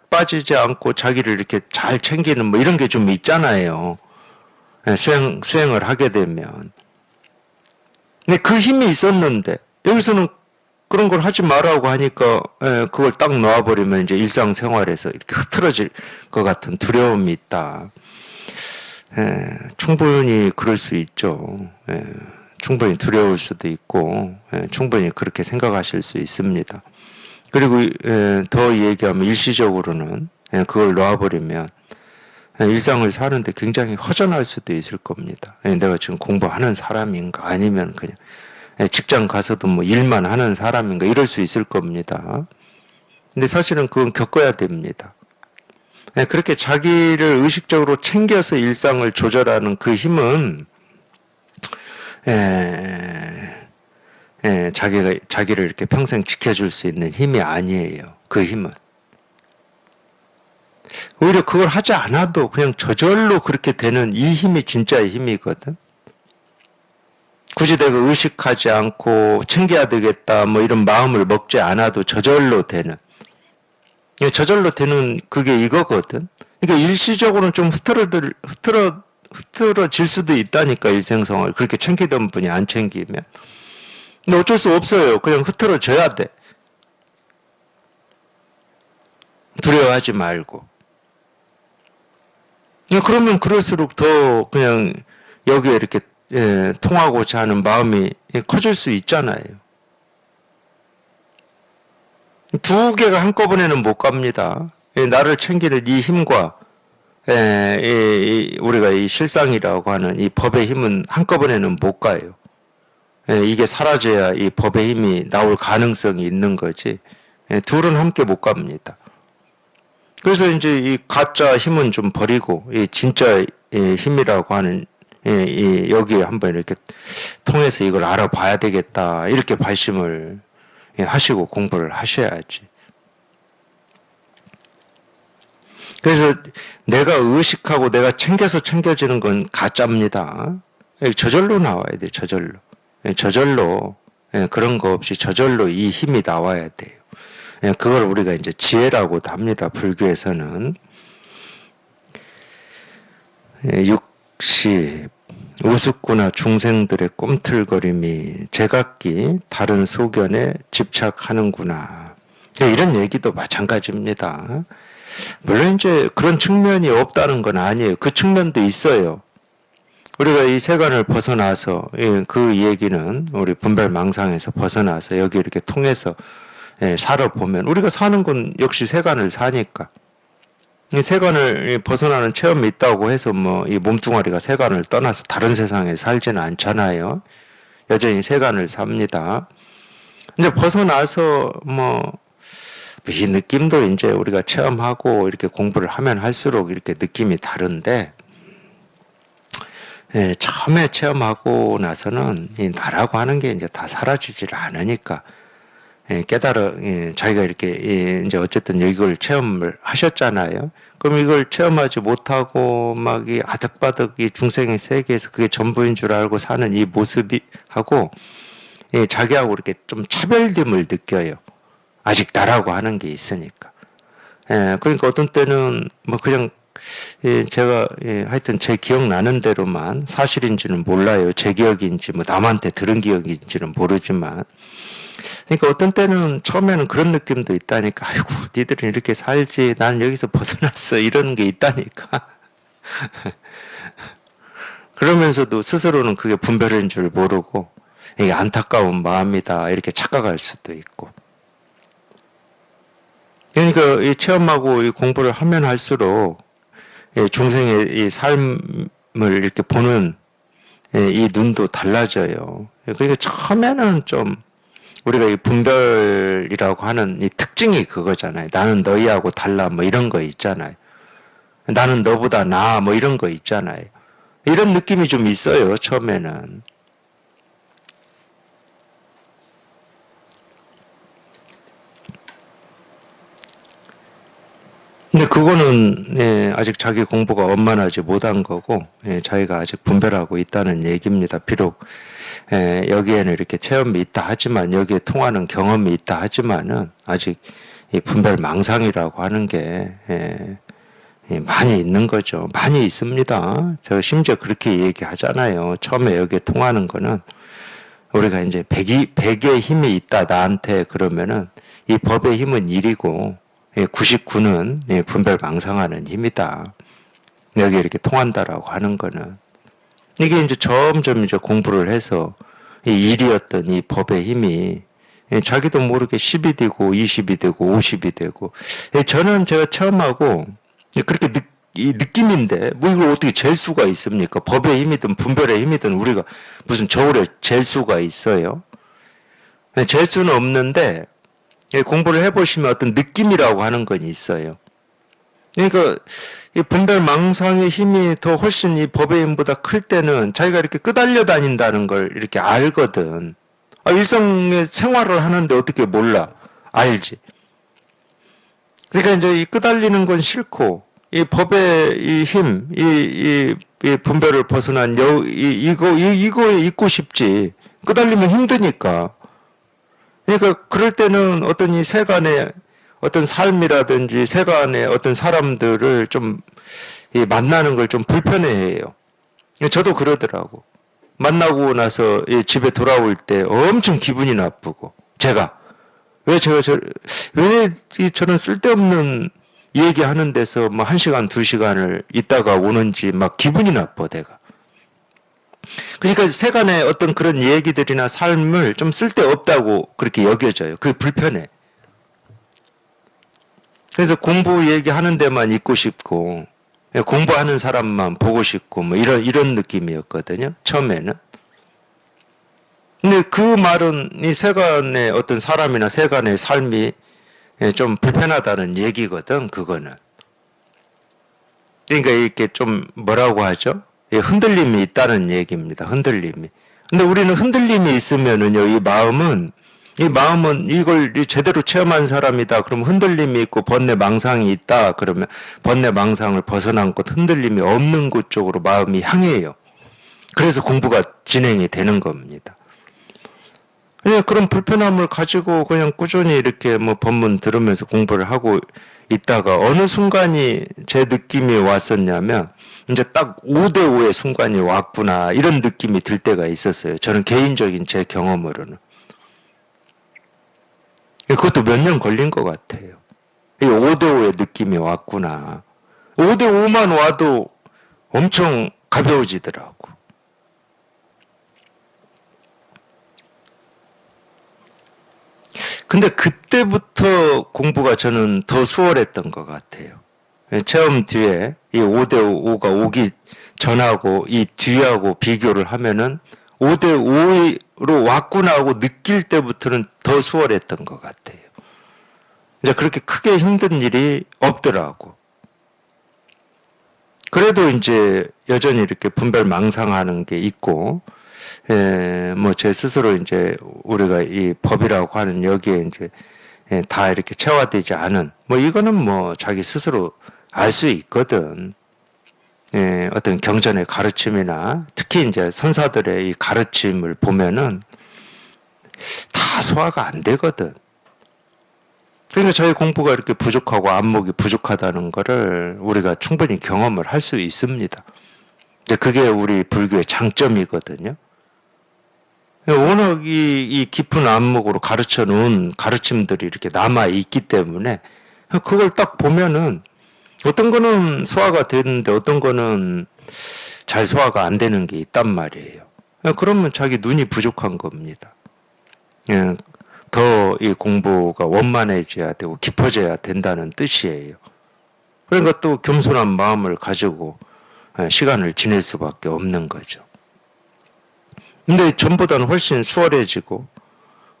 [SPEAKER 1] 빠지지 않고 자기를 이렇게 잘 챙기는 뭐 이런 게 좀 있잖아요. 수행을 하게 되면. 근데 그 힘이 있었는데 여기서는 그런 걸 하지 말라고 하니까 그걸 딱 놓아버리면 이제 일상생활에서 이렇게 흐트러질 것 같은 두려움이 있다. 충분히 그럴 수 있죠. 충분히 두려울 수도 있고 충분히 그렇게 생각하실 수 있습니다. 그리고 더 얘기하면 일시적으로는 그걸 놓아버리면 일상을 사는데 굉장히 허전할 수도 있을 겁니다. 내가 지금 공부하는 사람인가 아니면 그냥 직장 가서도 뭐 일만 하는 사람인가 이럴 수 있을 겁니다. 근데 사실은 그건 겪어야 됩니다. 그렇게 자기를 의식적으로 챙겨서 일상을 조절하는 그 힘은 자기를 이렇게 평생 지켜줄 수 있는 힘이 아니에요. 그 힘은. 오히려 그걸 하지 않아도 그냥 저절로 그렇게 되는 이 힘이 진짜의 힘이거든. 굳이 내가 의식하지 않고 챙겨야 되겠다 뭐 이런 마음을 먹지 않아도 저절로 되는 그게 이거거든. 그러니까 일시적으로는 좀 흐트러질 수도 있다니까 일생생활 그렇게 챙기던 분이 안 챙기면. 근데 어쩔 수 없어요. 그냥 흐트러져야 돼. 두려워하지 말고. 그러면 그럴수록 더 그냥 여기에 이렇게 통하고자 하는 마음이 커질 수 있잖아요. 두 개가 한꺼번에는 못 갑니다. 나를 챙기는 이 힘과 우리가 이 실상이라고 하는 이 법의 힘은 한꺼번에는 못 가요. 이게 사라져야 이 법의 힘이 나올 가능성이 있는 거지. 둘은 함께 못 갑니다. 그래서 이제 이 가짜 힘은 좀 버리고 이 진짜 힘이라고 하는 여기에 한번 이렇게 통해서 이걸 알아봐야 되겠다 이렇게 발심을 하시고 공부를 하셔야지. 그래서 내가 의식하고 내가 챙겨지는 건 가짜입니다. 저절로 나와야 돼. 저절로 그런 거 없이 저절로 이 힘이 나와야 돼요. 그걸 우리가 이제 지혜라고도 합니다. 불교에서는. 60 우습구나 중생들의 꿈틀거림이 제각기 다른 소견에 집착하는구나. 이런 얘기도 마찬가지입니다. 물론 이제 그런 측면이 없다는 건 아니에요. 그 측면도 있어요. 우리가 이 세간을 벗어나서 그 얘기는 우리 분별망상에서 벗어나서 여기 이렇게 통해서 살아보면 우리가 사는 건 역시 세간을 사니까 이 세간을 벗어나는 체험이 있다고 해서 뭐 이 몸뚱아리가 세간을 떠나서 다른 세상에 살지는 않잖아요. 여전히 세간을 삽니다. 이제 벗어나서 뭐 이 느낌도 이제 우리가 체험하고 이렇게 공부를 하면 할수록 이렇게 느낌이 다른데, 예, 처음에 체험하고 나서는 이 나라고 하는 게 이제 다 사라지질 않으니까, 예, 자기가 이렇게, 예, 이제 어쨌든 이걸 체험을 하셨잖아요. 그럼 이걸 체험하지 못하고 막 이 아득바득 이 중생의 세계에서 그게 전부인 줄 알고 사는 이 모습이 하고, 예, 자기하고 이렇게 좀 차별됨을 느껴요. 아직 나라고 하는 게 있으니까. 예, 그러니까 어떤 때는 뭐 그냥 예, 제가 예, 하여튼 제 기억나는 대로만 사실인지는 몰라요. 제 기억인지 뭐 남한테 들은 기억인지는 모르지만, 그러니까 어떤 때는 처음에는 그런 느낌도 있다니까. 아이고, 니들은 이렇게 살지, 나는 여기서 벗어났어, 이런 게 있다니까. 그러면서도 스스로는 그게 분별인 줄 모르고 이게 안타까운 마음이다 이렇게 착각할 수도 있고. 그러니까 이 체험하고 이 공부를 하면 할수록 중생의 이 삶을 이렇게 보는 이 눈도 달라져요. 그러니까 처음에는 좀 우리가 이 분별이라고 하는 이 특징이 그거잖아요. 나는 너희하고 달라 뭐 이런 거 있잖아요. 나는 너보다 나아 뭐 이런 거 있잖아요. 이런 느낌이 좀 있어요, 처음에는. 근데 그거는 아직 자기 공부가 원만하지 못한 거고 자기가 아직 분별하고 있다는 얘기입니다. 비록 여기에는 이렇게 체험이 있다 하지만, 여기에 통하는 경험이 있다 하지만은 아직 이 분별 망상이라고 하는 게 많이 있는 거죠. 많이 있습니다. 제가 심지어 그렇게 얘기하잖아요. 처음에 여기에 통하는 거는 우리가 이제 백의 힘이 있다 나한테 그러면은 이 법의 힘은 1이고 99는 분별 망상하는 힘이다. 여기 이렇게 통한다라고 하는 거는 이게 이제 점점 이제 공부를 해서 이 1이었던 이 법의 힘이 자기도 모르게 10이 되고 20이 되고 50이 되고, 저는 제가 체험하고 그렇게 이 느낌인데 뭐 이걸 어떻게 잴 수가 있습니까? 법의 힘이든 분별의 힘이든 우리가 무슨 저울에 잴 수가 있어요? 잴 수는 없는데 공부를 해보시면 어떤 느낌이라고 하는 건 있어요. 그러니까 이 분별 망상의 힘이 더 훨씬 이 법의 힘보다 클 때는 자기가 이렇게 끄달려 다닌다는 걸 이렇게 알거든. 일상의 생활을 하는데 어떻게 몰라? 알지. 그러니까 이제 이 끄달리는 건 싫고 이 법의 이 힘, 이 분별을 벗어난 이거에 있고 싶지. 끄달리면 힘드니까. 그러니까 그럴 때는 어떤 이 세간의 어떤 삶이라든지 세간의 어떤 사람들을 좀 만나는 걸 좀 불편해해요. 저도 그러더라고. 만나고 나서 집에 돌아올 때 엄청 기분이 나쁘고, 왜 저는 쓸데없는 얘기하는 데서 뭐 1시간, 2시간을 있다가 오는지 막 기분이 나빠, 내가. 그러니까 세간의 어떤 그런 얘기들이나 삶을 좀 쓸데없다고 그렇게 여겨져요. 그게 불편해. 그래서 공부 얘기하는 데만 있고 싶고, 공부하는 사람만 보고 싶고, 뭐 이런 느낌이었거든요, 처음에는. 근데 그 말은 이 세간의 어떤 사람이나 세간의 삶이 좀 불편하다는 얘기거든, 그거는. 그러니까 이렇게 좀 뭐라고 하죠? 흔들림이 있다는 얘기입니다, 흔들림이. 근데 우리는 흔들림이 있으면은요, 이 마음은 이걸 제대로 체험한 사람이다. 그럼 흔들림이 있고 번뇌 망상이 있다. 그러면 번뇌 망상을 벗어난 곳, 흔들림이 없는 곳 쪽으로 마음이 향해요. 그래서 공부가 진행이 되는 겁니다. 그냥 그런 불편함을 가지고 그냥 꾸준히 이렇게 뭐 법문 들으면서 공부를 하고 있다가 어느 순간이 제 느낌이 왔었냐면, 이제 딱 5대5의 순간이 왔구나, 이런 느낌이 들 때가 있었어요. 저는 개인적인 제 경험으로는. 그것도 몇 년 걸린 것 같아요. 5대5의 느낌이 왔구나. 5대5만 와도 엄청 가벼워지더라고. 근데 그때부터 공부가 저는 더 수월했던 것 같아요. 체험 뒤에 이 5대5가 오기 전하고 이 뒤하고 비교를 하면은 5대5로 왔구나 하고 느낄 때부터는 더 수월했던 것 같아요. 이제 그렇게 크게 힘든 일이 없더라고. 그래도 이제 여전히 이렇게 분별망상하는 게 있고, 뭐 제 스스로 이제 우리가 이 법이라고 하는 여기에 이제 다 이렇게 체화되지 않은, 뭐 이거는 뭐 자기 스스로 알 수 있거든. 어떤 경전의 가르침이나 특히 이제 선사들의 이 가르침을 보면은 다 소화가 안 되거든. 그러니까 저희 공부가 이렇게 부족하고 안목이 부족하다는 거를 우리가 충분히 경험을 할 수 있습니다. 근데 그게 우리 불교의 장점이거든요. 워낙 이 깊은 안목으로 가르쳐 놓은 가르침들이 이렇게 남아 있기 때문에 그걸 딱 보면은 어떤 거는 소화가 되는데 어떤 거는 잘 소화가 안 되는 게 있단 말이에요. 그러면 자기 눈이 부족한 겁니다. 더 이 공부가 원만해져야 되고 깊어져야 된다는 뜻이에요. 그러니까 또 겸손한 마음을 가지고 시간을 지낼 수밖에 없는 거죠. 근데 전보다는 훨씬 수월해지고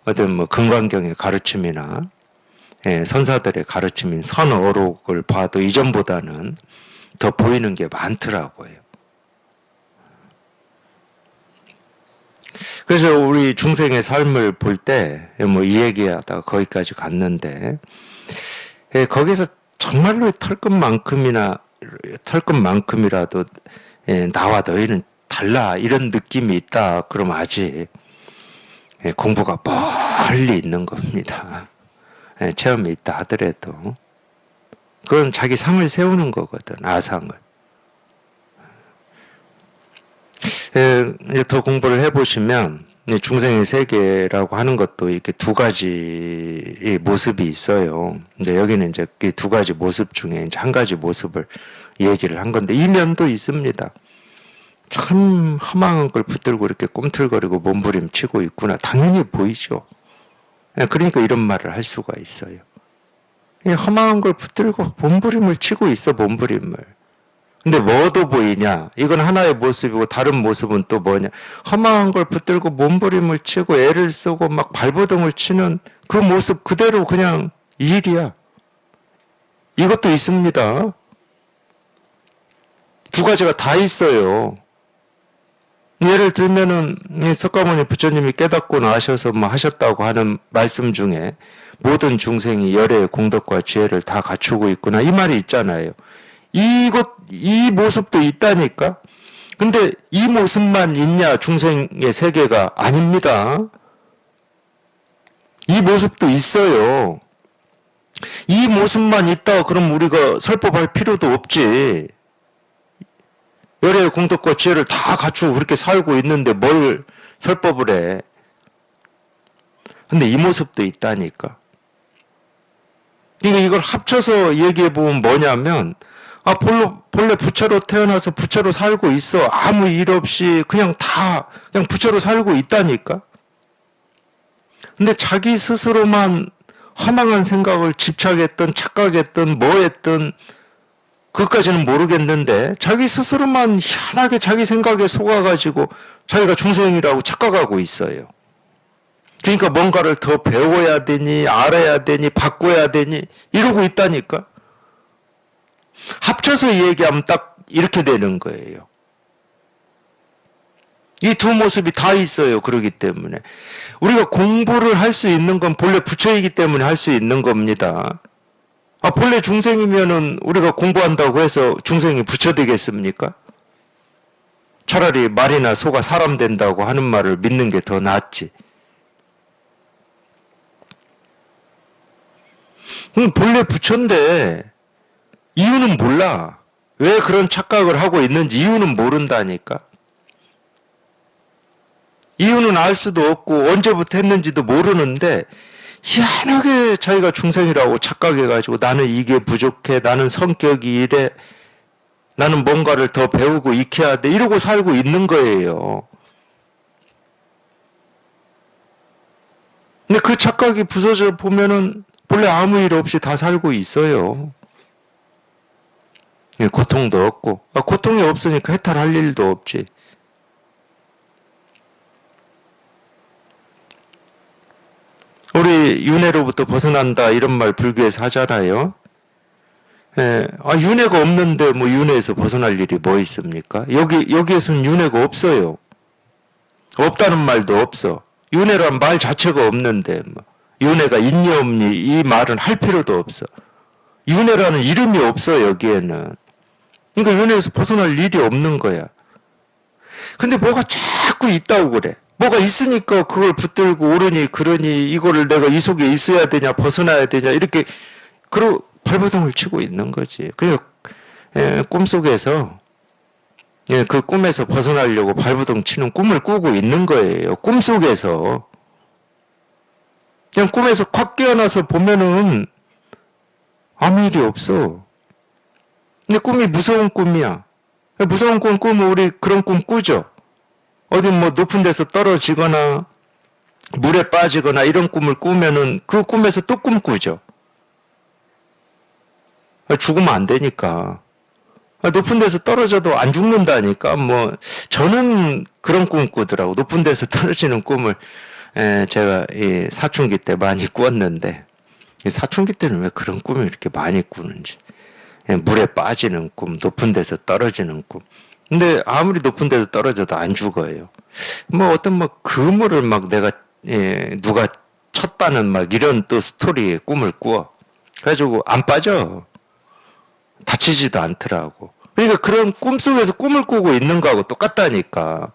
[SPEAKER 1] 어떤 뭐 금강경의 가르침이나 선사들의 가르침인 선어록을 봐도 이전보다는 더 보이는 게 많더라고요. 그래서 우리 중생의 삶을 볼 때 뭐 이 얘기하다가 거기까지 갔는데 거기서 정말로 털끝만큼이라도 나와 너희는 달라 이런 느낌이 있다. 그럼 아직 공부가 멀리 있는 겁니다. 체험이 있다 하더라도 그건 자기 상을 세우는 거거든. 아상을. 더 공부를 해보시면 중생의 세계라고 하는 것도 이렇게 두 가지 모습이 있어요. 근데 여기는 이제 그 두 가지 모습 중에 이제 한 가지 모습을 얘기를 한 건데 이면도 있습니다. 참 허망한 걸 붙들고 이렇게 꿈틀거리고 몸부림치고 있구나. 당연히 보이죠. 그러니까 이런 말을 할 수가 있어요. 허망한 걸 붙들고 몸부림을 치고 있어, 몸부림을. 근데 뭐도 보이냐? 이건 하나의 모습이고 다른 모습은 또 뭐냐? 허망한 걸 붙들고 몸부림을 치고 애를 쓰고 막 발버둥을 치는 그 모습 그대로 그냥 일이야. 이것도 있습니다. 두 가지가 다 있어요. 예를 들면은 석가모니 부처님이 깨닫고 나셔서 뭐 하셨다고 하는 말씀 중에 모든 중생이 열의 공덕과 지혜를 다 갖추고 있구나 이 말이 있잖아요. 이 모습도 있다니까. 근데 이 모습만 있냐 중생의 세계가 아닙니다. 이 모습도 있어요. 이 모습만 있다 그럼 우리가 설법할 필요도 없지. 열의 공덕과 지혜를 다 갖추고 그렇게 살고 있는데 뭘 설법을 해. 근데 이 모습도 있다니까. 이걸 합쳐서 얘기해보면 뭐냐면 본래 부처로 태어나서 부처로 살고 있어. 아무 일 없이 그냥 부처로 살고 있다니까. 근데 자기 스스로만 허망한 생각을 집착했던 착각했던 뭐했던 그것까지는 모르겠는데 자기 스스로만 희한하게 자기 생각에 속아가지고 자기가 중생이라고 착각하고 있어요. 그러니까 뭔가를 더 배워야 되니 알아야 되니 바꿔야 되니 이러고 있다니까. 합쳐서 얘기하면 딱 이렇게 되는 거예요. 이 두 모습이 다 있어요. 그러기 때문에 우리가 공부를 할 수 있는 건 본래 부처이기 때문에 할 수 있는 겁니다. 본래 중생이면은 우리가 공부한다고 해서 중생이 부처 되겠습니까? 차라리 말이나 소가 사람 된다고 하는 말을 믿는 게 더 낫지. 본래 부처인데 이유는 몰라. 왜 그런 착각을 하고 있는지 이유는 모른다니까. 이유는 알 수도 없고 언제부터 했는지도 모르는데 희한하게 자기가 중생이라고 착각해가지고 나는 이게 부족해, 나는 성격이 이래, 나는 뭔가를 더 배우고 익혀야 돼 이러고 살고 있는 거예요. 근데 그 착각이 부서져 보면은 본래 아무 일 없이 다 살고 있어요. 고통도 없고, 고통이 없으니까 해탈할 일도 없지. 우리 윤회로부터 벗어난다 이런 말 불교에서 하잖아요. 윤회가 없는데 뭐 윤회에서 벗어날 일이 뭐 있습니까? 여기에서는 윤회가 없어요. 없다는 말도 없어. 윤회란 말 자체가 없는데 뭐 윤회가 있니 없니 이 말은 할 필요도 없어. 윤회라는 이름이 없어 여기에는. 그러니까 윤회에서 벗어날 일이 없는 거야. 근데 뭐가 자꾸 있다고 그래. 뭐가 있으니까 그걸 붙들고 오르니 그러니 이거를 내가 이 속에 있어야 되냐 벗어나야 되냐 이렇게 발버둥을 치고 있는 거지. 그냥 꿈속에서 그 꿈에서 벗어나려고 발버둥 치는 꿈을 꾸고 있는 거예요. 꿈속에서. 그냥 꿈에서 확 깨어나서 보면은 아무 일이 없어. 근데 꿈이 무서운 꿈이야. 무서운 꿈 꾸면 우리 그런 꿈 꾸죠. 어디 뭐 높은 데서 떨어지거나 물에 빠지거나 이런 꿈을 꾸면은 그 꿈에서 또 꿈 꾸죠. 죽으면 안 되니까. 높은 데서 떨어져도 안 죽는다니까. 뭐 저는 그런 꿈 꾸더라고. 높은 데서 떨어지는 꿈을 제가 이 사춘기 때 많이 꾸었는데 사춘기 때는 왜 그런 꿈을 이렇게 많이 꾸는지. 물에 빠지는 꿈, 높은 데서 떨어지는 꿈. 근데 아무리 높은 데서 떨어져도 안 죽어요. 뭐 어떤 뭐 그물을 막 내가 누가 쳤다는 막 이런 또 스토리의 꿈을 꾸어. 그래가지고 안 빠져. 다치지도 않더라고. 그러니까 그런 꿈속에서 꿈을 꾸고 있는 거하고 똑같다니까.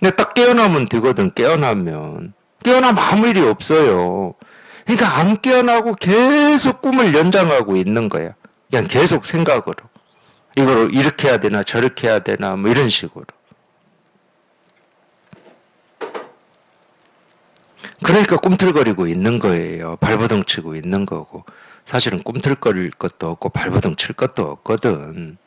[SPEAKER 1] 근데 딱 깨어나면 되거든. 깨어나면 아무 일이 없어요. 그러니까 안 깨어나고 계속 꿈을 연장하고 있는 거야. 그냥 계속 생각으로. 이걸 이렇게 해야 되나 저렇게 해야 되나 뭐 이런 식으로. 그러니까 꿈틀거리고 있는 거예요. 발버둥 치고 있는 거고. 사실은 꿈틀거릴 것도 없고 발버둥 칠 것도 없거든.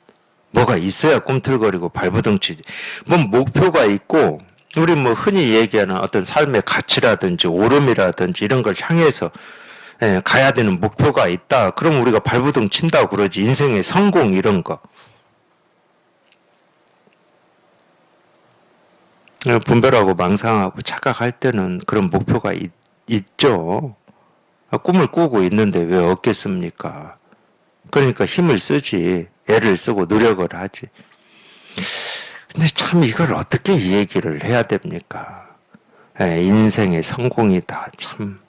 [SPEAKER 1] 뭐가 있어야 꿈틀거리고 발버둥 치지. 뭐 목표가 있고 우리 뭐 흔히 얘기하는 어떤 삶의 가치라든지 오름이라든지 이런 걸 향해서 가야 되는 목표가 있다. 그럼 우리가 발버둥 친다고 그러지. 인생의 성공 이런 거. 분별하고 망상하고 착각할 때는 그런 목표가 있죠. 꿈을 꾸고 있는데 왜 없겠습니까? 그러니까 힘을 쓰지. 애를 쓰고 노력을 하지. 근데 참 이걸 어떻게 이 얘기를 해야 됩니까? 인생의 성공이다. 참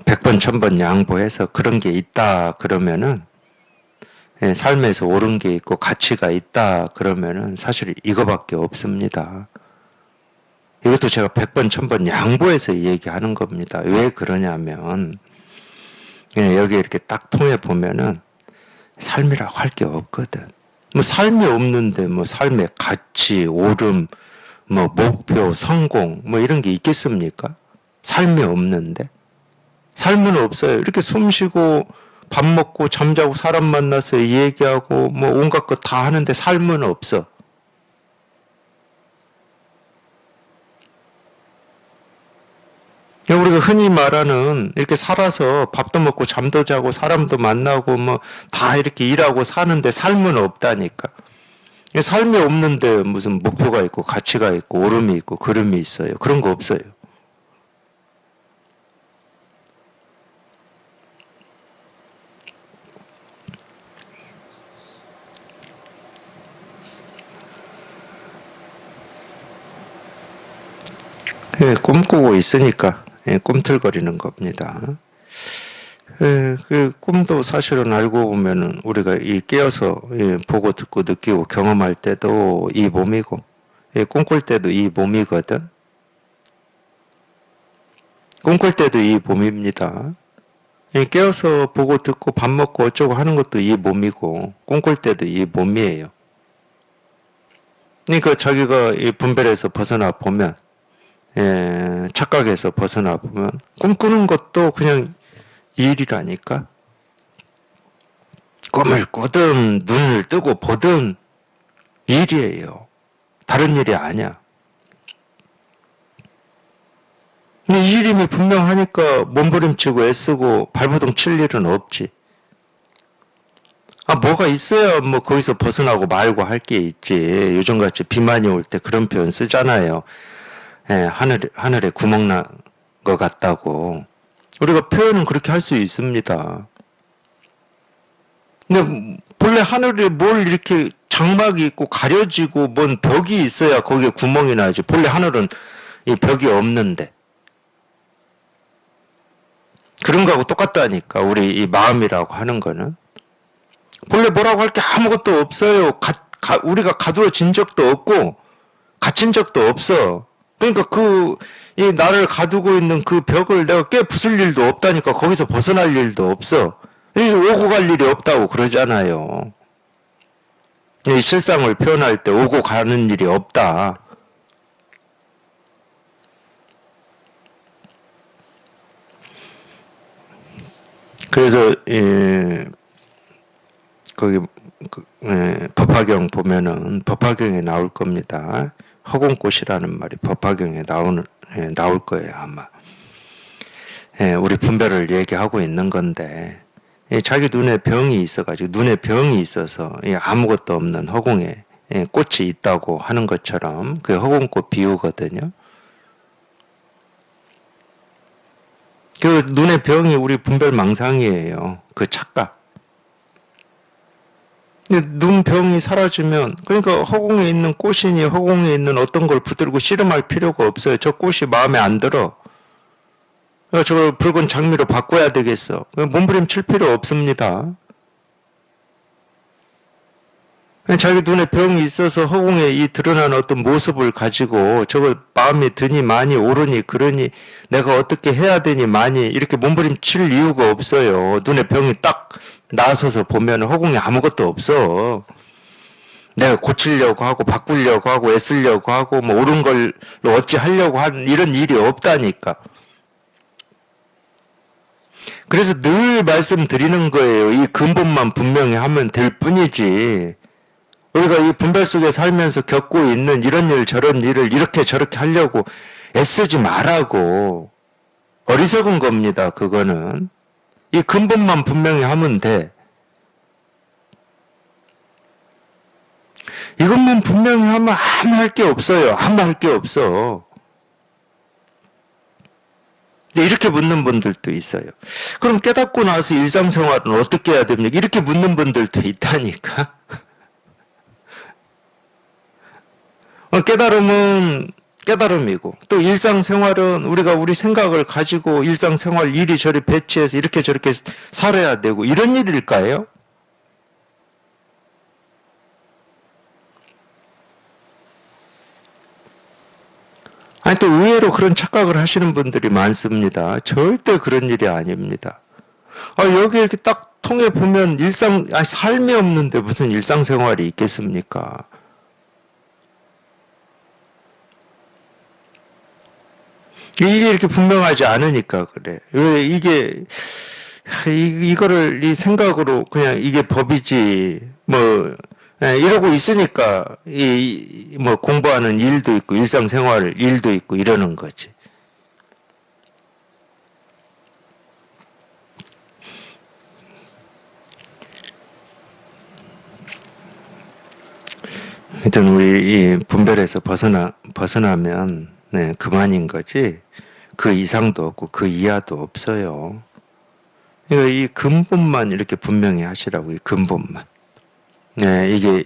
[SPEAKER 1] 100번 1000번 양보해서 그런 게 있다 그러면은 삶에서 옳은 게 있고 가치가 있다 그러면은 사실 이거밖에 없습니다. 이것도 제가 100번 1000번 양보해서 얘기하는 겁니다. 왜 그러냐면 여기 이렇게 딱 통해 보면은 삶이라고 할 게 없거든. 뭐 삶이 없는데 뭐 삶의 가치, 오름, 뭐 목표, 성공 뭐 이런 게 있겠습니까? 삶이 없는데. 삶은 없어요. 이렇게 숨 쉬고 밥 먹고 잠자고 사람 만나서 얘기하고 뭐 온갖 것 다 하는데 삶은 없어. 우리가 흔히 말하는 이렇게 살아서 밥도 먹고 잠도 자고 사람도 만나고 뭐 다 이렇게 일하고 사는데 삶은 없다니까. 삶이 없는데 무슨 목표가 있고 가치가 있고 오름이 있고 그름이 있어요. 그런 거 없어요. 꿈꾸고 있으니까 꿈틀거리는 겁니다. 그 꿈도 사실은 알고 보면은 우리가 이 깨어서 보고 듣고 느끼고 경험할 때도 이 몸이고 꿈꿀 때도 이 몸이거든. 꿈꿀 때도 이 몸입니다. 깨어서 보고 듣고 밥 먹고 어쩌고 하는 것도 이 몸이고 꿈꿀 때도 이 몸이에요. 그러니까 자기가 이 분별에서 벗어나 보면 착각에서 벗어나 보면 꿈꾸는 것도 그냥 일이라니까. 꿈을 꾸든 눈을 뜨고 보든 일이에요. 다른 일이 아니야. 근데 이 이름이 분명하니까 몸부림치고 애쓰고 발버둥 칠 일은 없지. 뭐가 있어야 뭐 거기서 벗어나고 말고 할 게 있지. 요즘같이 비 많이 올 때 그런 표현 쓰잖아요. 예, 하늘에 구멍 난 것 같다고. 우리가 표현은 그렇게 할 수 있습니다. 근데 본래 하늘에 뭘 이렇게 장막이 있고 가려지고 뭔 벽이 있어야 거기에 구멍이 나지. 본래 하늘은 이 벽이 없는데. 그런 거하고 똑같다니까. 우리 이 마음이라고 하는 거는. 본래 뭐라고 할 게 아무것도 없어요. 우리가 가두어진 적도 없고, 갇힌 적도 없어. 그러니까 이 나를 가두고 있는 그 벽을 내가 깨 부술 일도 없다니까. 거기서 벗어날 일도 없어. 오고 갈 일이 없다고 그러잖아요. 이 실상을 표현할 때 오고 가는 일이 없다. 그래서 거기 법화경 보면은 법화경에 나올 겁니다. 허공꽃이라는 말이 법화경에 나올 거예요 아마. 우리 분별을 얘기하고 있는 건데 자기 눈에 병이 있어가지고 눈에 병이 있어서 아무것도 없는 허공에 꽃이 있다고 하는 것처럼 그 허공꽃 비유거든요. 그 눈의 병이 우리 분별망상이에요. 그 착각. 눈병이 사라지면 그러니까 허공에 있는 꽃이니 허공에 있는 어떤 걸 붙들고 씨름할 필요가 없어요. 저 꽃이 마음에 안 들어. 저걸 붉은 장미로 바꿔야 되겠어. 몸부림 칠 필요 없습니다. 자기 눈에 병이 있어서 허공에 이 드러난 어떤 모습을 가지고 저거 마음이 드니 많이 오르니 그러니 내가 어떻게 해야 되니 많이 이렇게 몸부림 칠 이유가 없어요. 눈에 병이 딱 나서서 보면 허공에 아무것도 없어. 내가 고치려고 하고 바꾸려고 하고 애쓰려고 하고 뭐 옳은 걸로 어찌하려고 하는 이런 일이 없다니까. 그래서 늘 말씀드리는 거예요. 이 근본만 분명히 하면 될 뿐이지. 우리가 이 분별 속에 살면서 겪고 있는 이런 일 저런 일을 이렇게 저렇게 하려고 애쓰지 말라고. 어리석은 겁니다. 그거는. 이 근본만 분명히 하면 돼. 이것만 분명히 하면 아무 할 게 없어요. 아무 할 게 없어. 이렇게 묻는 분들도 있어요. 그럼 깨닫고 나서 일상생활은 어떻게 해야 됩니까? 이렇게 묻는 분들도 있다니까. 깨달음은 깨달음이고 또 일상생활은 우리가 우리 생각을 가지고 일상생활 이리저리 배치해서 이렇게 저렇게 살아야 되고 이런 일일까요? 아니 또 의외로 그런 착각을 하시는 분들이 많습니다. 절대 그런 일이 아닙니다. 여기 이렇게 딱 통해 보면 삶이 없는데 무슨 일상생활이 있겠습니까? 이게 이렇게 분명하지 않으니까 그래. 왜 이거를 이 생각으로 그냥 이게 법이지 이러고 있으니까 뭐 공부하는 일도 있고 일상생활 일도 있고 이러는 거지. 하여튼 우리 이 분별에서 벗어나면 그만인 거지. 그 이상도 없고 그 이하도 없어요. 그러니까 이 근본만 이렇게 분명히 하시라고. 이 근본만. 이게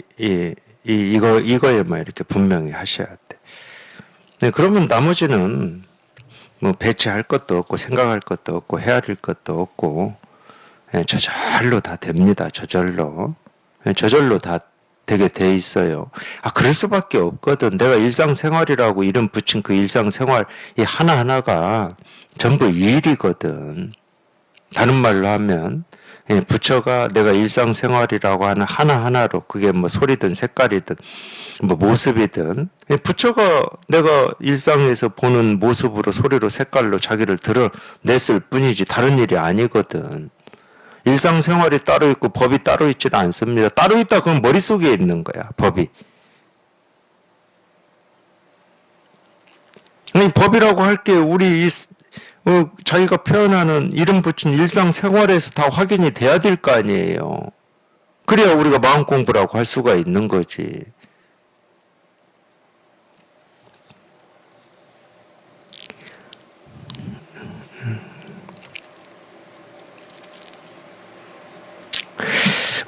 [SPEAKER 1] 이거에만 이렇게 분명히 하셔야 돼. 그러면 나머지는 뭐 배치할 것도 없고 생각할 것도 없고 헤아릴 것도 없고 저절로 다 됩니다. 저절로 다 되게 돼 있어요. 그럴 수밖에 없거든. 내가 일상생활이라고 이름 붙인 그 일상생활 이 하나하나가 전부 일이거든. 다른 말로 하면 부처가 내가 일상생활이라고 하는 하나하나로 그게 뭐 소리든 색깔이든 뭐 모습이든 부처가 내가 일상에서 보는 모습으로 소리로 색깔로 자기를 드러냈을 뿐이지 다른 일이 아니거든. 일상생활이 따로 있고 법이 따로 있지는 않습니다. 따로 있다 그건 머릿속에 있는 거야. 법이. 아니, 법이라고 할 게 우리 자기가 표현하는 이름 붙인 일상생활에서 다 확인이 돼야 될 거 아니에요. 그래야 우리가 마음 공부라고 할 수가 있는 거지.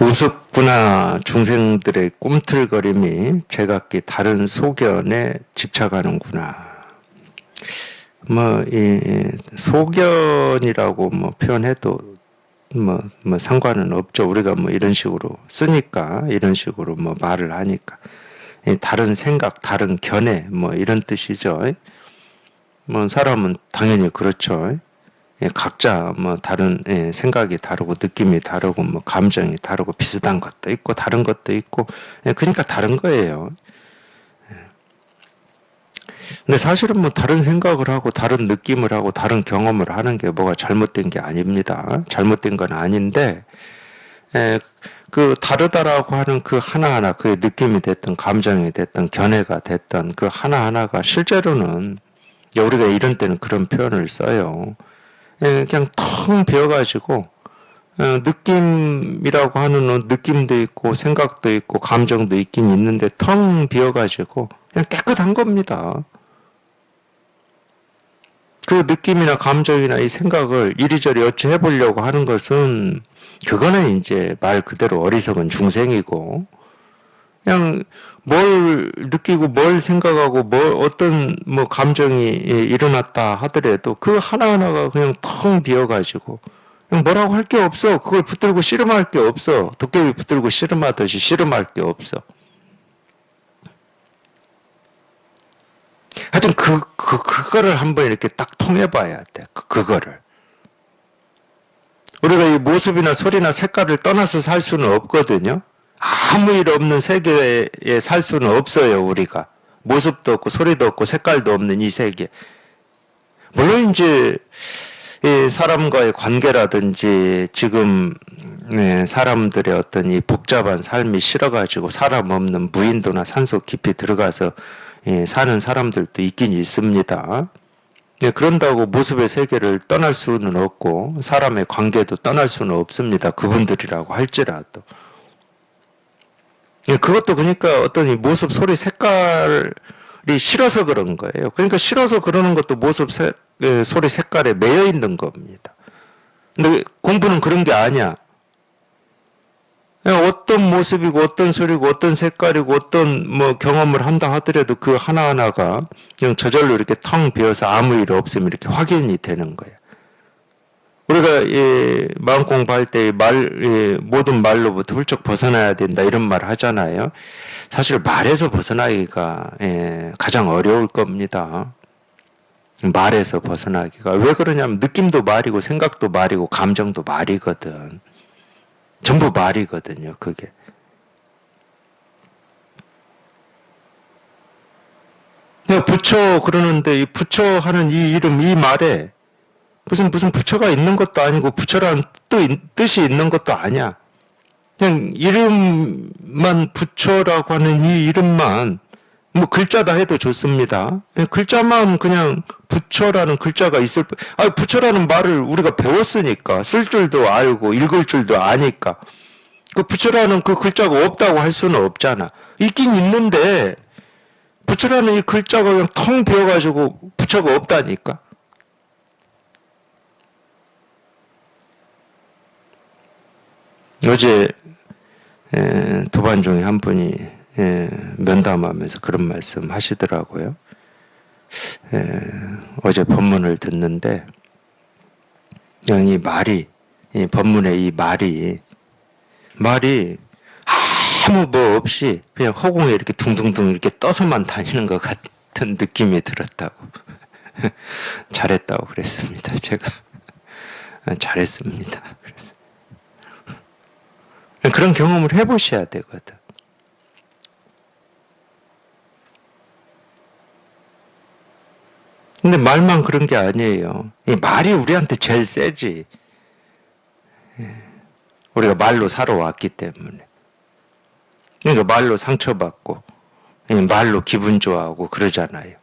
[SPEAKER 1] 우습구나 중생들의 꿈틀거림이 제각기 다른 소견에 집착하는구나. 이 소견이라고 표현해도 상관은 없죠. 우리가 이런 식으로 쓰니까, 이런 식으로 말을 하니까. 다른 생각, 다른 견해, 이런 뜻이죠. 사람은 당연히 그렇죠. 각자 다른 생각이 다르고 느낌이 다르고 감정이 다르고 비슷한 것도 있고 다른 것도 있고 그러니까 다른 거예요. 근데 사실은 다른 생각을 하고 다른 느낌을 하고 다른 경험을 하는 게 뭐가 잘못된 게 아닙니다. 잘못된 건 아닌데 그 다르다라고 하는 그 하나하나 그의 느낌이 됐든 감정이 됐든 견해가 됐든 그 하나하나가 실제로는 우리가 이런 때는 그런 표현을 써요. 그냥 텅 비어가지고 느낌이라고 하는 느낌도 있고 생각도 있고 감정도 있긴 있는데 텅 비어가지고 그냥 깨끗한 겁니다. 그 느낌이나 감정이나 이 생각을 이리저리 어찌 해보려고 하는 것은 그거는 이제 말 그대로 어리석은 중생이고 그냥 뭘 느끼고 뭘 생각하고 어떤 감정이 일어났다 하더라도 그 하나하나가 그냥 텅 비어가지고 그냥 뭐라고 할 게 없어. 그걸 붙들고 씨름할 게 없어. 도깨비 붙들고 씨름하듯이 씨름할 게 없어. 하여튼 그거를 한번 이렇게 딱 통해봐야 돼. 그거를. 우리가 이 모습이나 소리나 색깔을 떠나서 살 수는 없거든요. 아무 일 없는 세계에 살 수는 없어요, 우리가. 모습도 없고 소리도 없고 색깔도 없는 이 세계. 물론 이제 이 사람과의 관계라든지 지금 사람들의 어떤 이 복잡한 삶이 싫어가지고 사람 없는 무인도나 산속 깊이 들어가서 사는 사람들도 있긴 있습니다. 그런다고 모습의 세계를 떠날 수는 없고 사람의 관계도 떠날 수는 없습니다. 그분들이라고 할지라도. 그것도 그러니까 어떤 이 모습, 소리, 색깔이 싫어서 그런 거예요. 그러니까 싫어서 그러는 것도 모습, 소리, 색깔에 매여 있는 겁니다. 근데 공부는 그런 게 아니야. 어떤 모습이고 어떤 소리고 어떤 색깔이고 어떤 경험을 한다 하더라도 그 하나하나가 그냥 저절로 이렇게 텅 비어서 아무 일 없으면 이렇게 확인이 되는 거예요. 우리가 마음 공부할 때 모든 말로부터 훌쩍 벗어나야 된다 이런 말 하잖아요. 사실 말에서 벗어나기가 가장 어려울 겁니다. 말에서 벗어나기가. 왜 그러냐면 느낌도 말이고 생각도 말이고 감정도 말이거든. 전부 말이거든요, 그게. 내가 부처 그러는데 이 부처 하는 이 이름, 이 말에 무슨 부처가 있는 것도 아니고 부처라는 뜻이 있는 것도 아니야. 그냥 이름만 부처라고 하는 이 이름만 글자다 해도 좋습니다. 글자만 그냥 부처라는 글자가 있을 뿐. 부처라는 말을 우리가 배웠으니까 쓸 줄도 알고 읽을 줄도 아니까 그 부처라는 그 글자가 없다고 할 수는 없잖아. 있긴 있는데 부처라는 이 글자가 그냥 텅 비어가지고 부처가 없다니까. 어제 도반 중에 한 분이 면담하면서 그런 말씀 하시더라고요. 어제 법문을 듣는데 이 말이 이 법문의 이 말이 아무 없이 그냥 허공에 이렇게 둥둥둥 이렇게 떠서만 다니는 것 같은 느낌이 들었다고. 잘했다고 그랬습니다. 제가 잘했습니다. 그랬어요. 그런 경험을 해보셔야 되거든. 근데 말만 그런 게 아니에요. 이 말이 우리한테 제일 세지. 우리가 말로 살아왔기 때문에. 그러니까 말로 상처받고, 말로 기분 좋아하고 그러잖아요.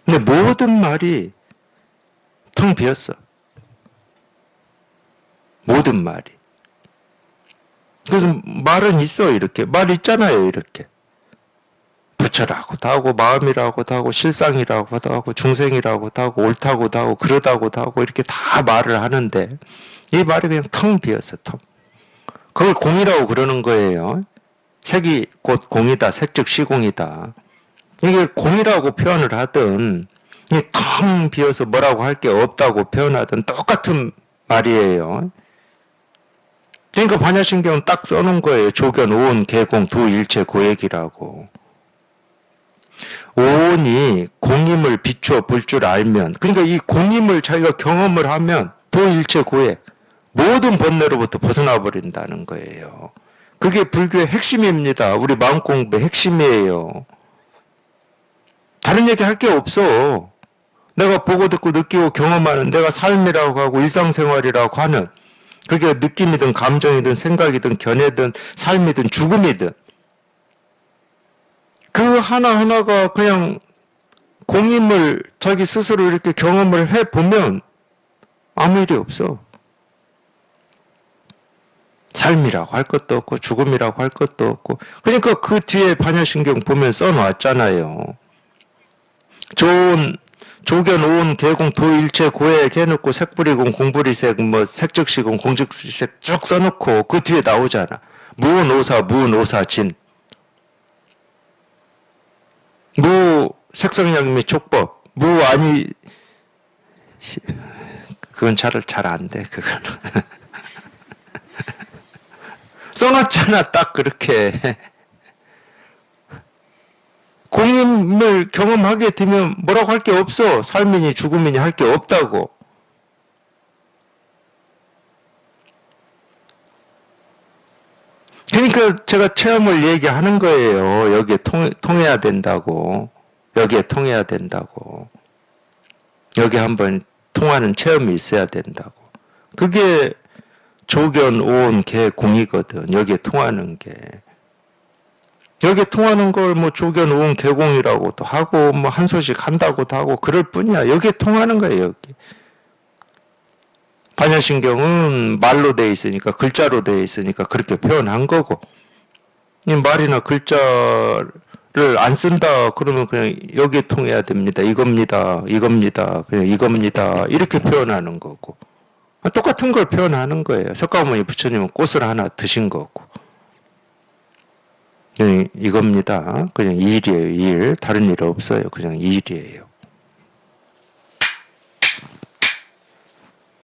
[SPEAKER 1] 근데 모든 말이 텅 비었어. 모든 말이. 그래서 말은 있어, 이렇게. 말 있잖아요, 이렇게. 부처라고도 하고, 마음이라고도 하고, 실상이라고도 하고, 중생이라고도 하고, 옳다고도 하고, 그러다고도 하고, 이렇게 다 말을 하는데, 이 말이 그냥 텅 비었어, 텅. 그걸 공이라고 그러는 거예요. 색이 곧 공이다, 색즉 시공이다. 이게 공이라고 표현을 하든, 텅 비어서 뭐라고 할 게 없다고 표현하든 똑같은 말이에요. 그러니까 반야신경은 딱 써놓은 거예요. 조견, 오온, 개공, 도, 일체, 고액이라고. 오온이 공임을 비추어 볼 줄 알면, 그러니까 이 공임을 자기가 경험을 하면 도, 일체, 고액, 모든 번뇌로부터 벗어나 버린다는 거예요. 그게 불교의 핵심입니다. 우리 마음 공부의 핵심이에요. 다른 얘기 할 게 없어. 내가 보고 듣고 느끼고 경험하는, 내가 삶이라고 하고 일상생활이라고 하는, 그게 느낌이든 감정이든 생각이든 견해든 삶이든 죽음이든 그 하나하나가 그냥 공임을 자기 스스로 이렇게 경험을 해보면 아무 일이 없어. 삶이라고 할 것도 없고 죽음이라고 할 것도 없고. 그러니까 그 뒤에 반야신경 보면 써놨잖아요. 좋은 조견, 오온, 개공, 도, 일체, 고액 해놓고 색불이공, 공불이색, 뭐 색즉시공, 공즉시색 쭉 써놓고 그 뒤에 나오잖아. 무오사, 무오사, 진. 무 색성약 및 촉법. 무 아니 그건 잘 안 돼. 그거는 써놨잖아. 딱 그렇게. 공임을 경험하게 되면 뭐라고 할 게 없어. 삶이니 죽음이니 할 게 없다고. 그러니까 제가 체험을 얘기하는 거예요. 여기에 통해야 된다고. 여기에 통해야 된다고. 여기 한번 통하는 체험이 있어야 된다고. 그게 조견, 오온, 개, 공이거든. 여기에 통하는 게. 여기에 통하는 걸 뭐 조견, 오온, 개공이라고도 하고 뭐 한 소식 한다고도 하고 그럴 뿐이야. 여기에 통하는 거예요. 여기. 반야신경은 말로 돼 있으니까 글자로 돼 있으니까 그렇게 표현한 거고 이 말이나 글자를 안 쓴다 그러면 그냥 여기에 통해야 됩니다. 이겁니다. 그냥 이겁니다. 이렇게 표현하는 거고 똑같은 걸 표현하는 거예요. 석가모니 부처님은 꽃을 하나 드신 거고 그냥 이겁니다. 그냥 이 일이에요. 이 일. 다른 일 없어요. 그냥 이 일이에요.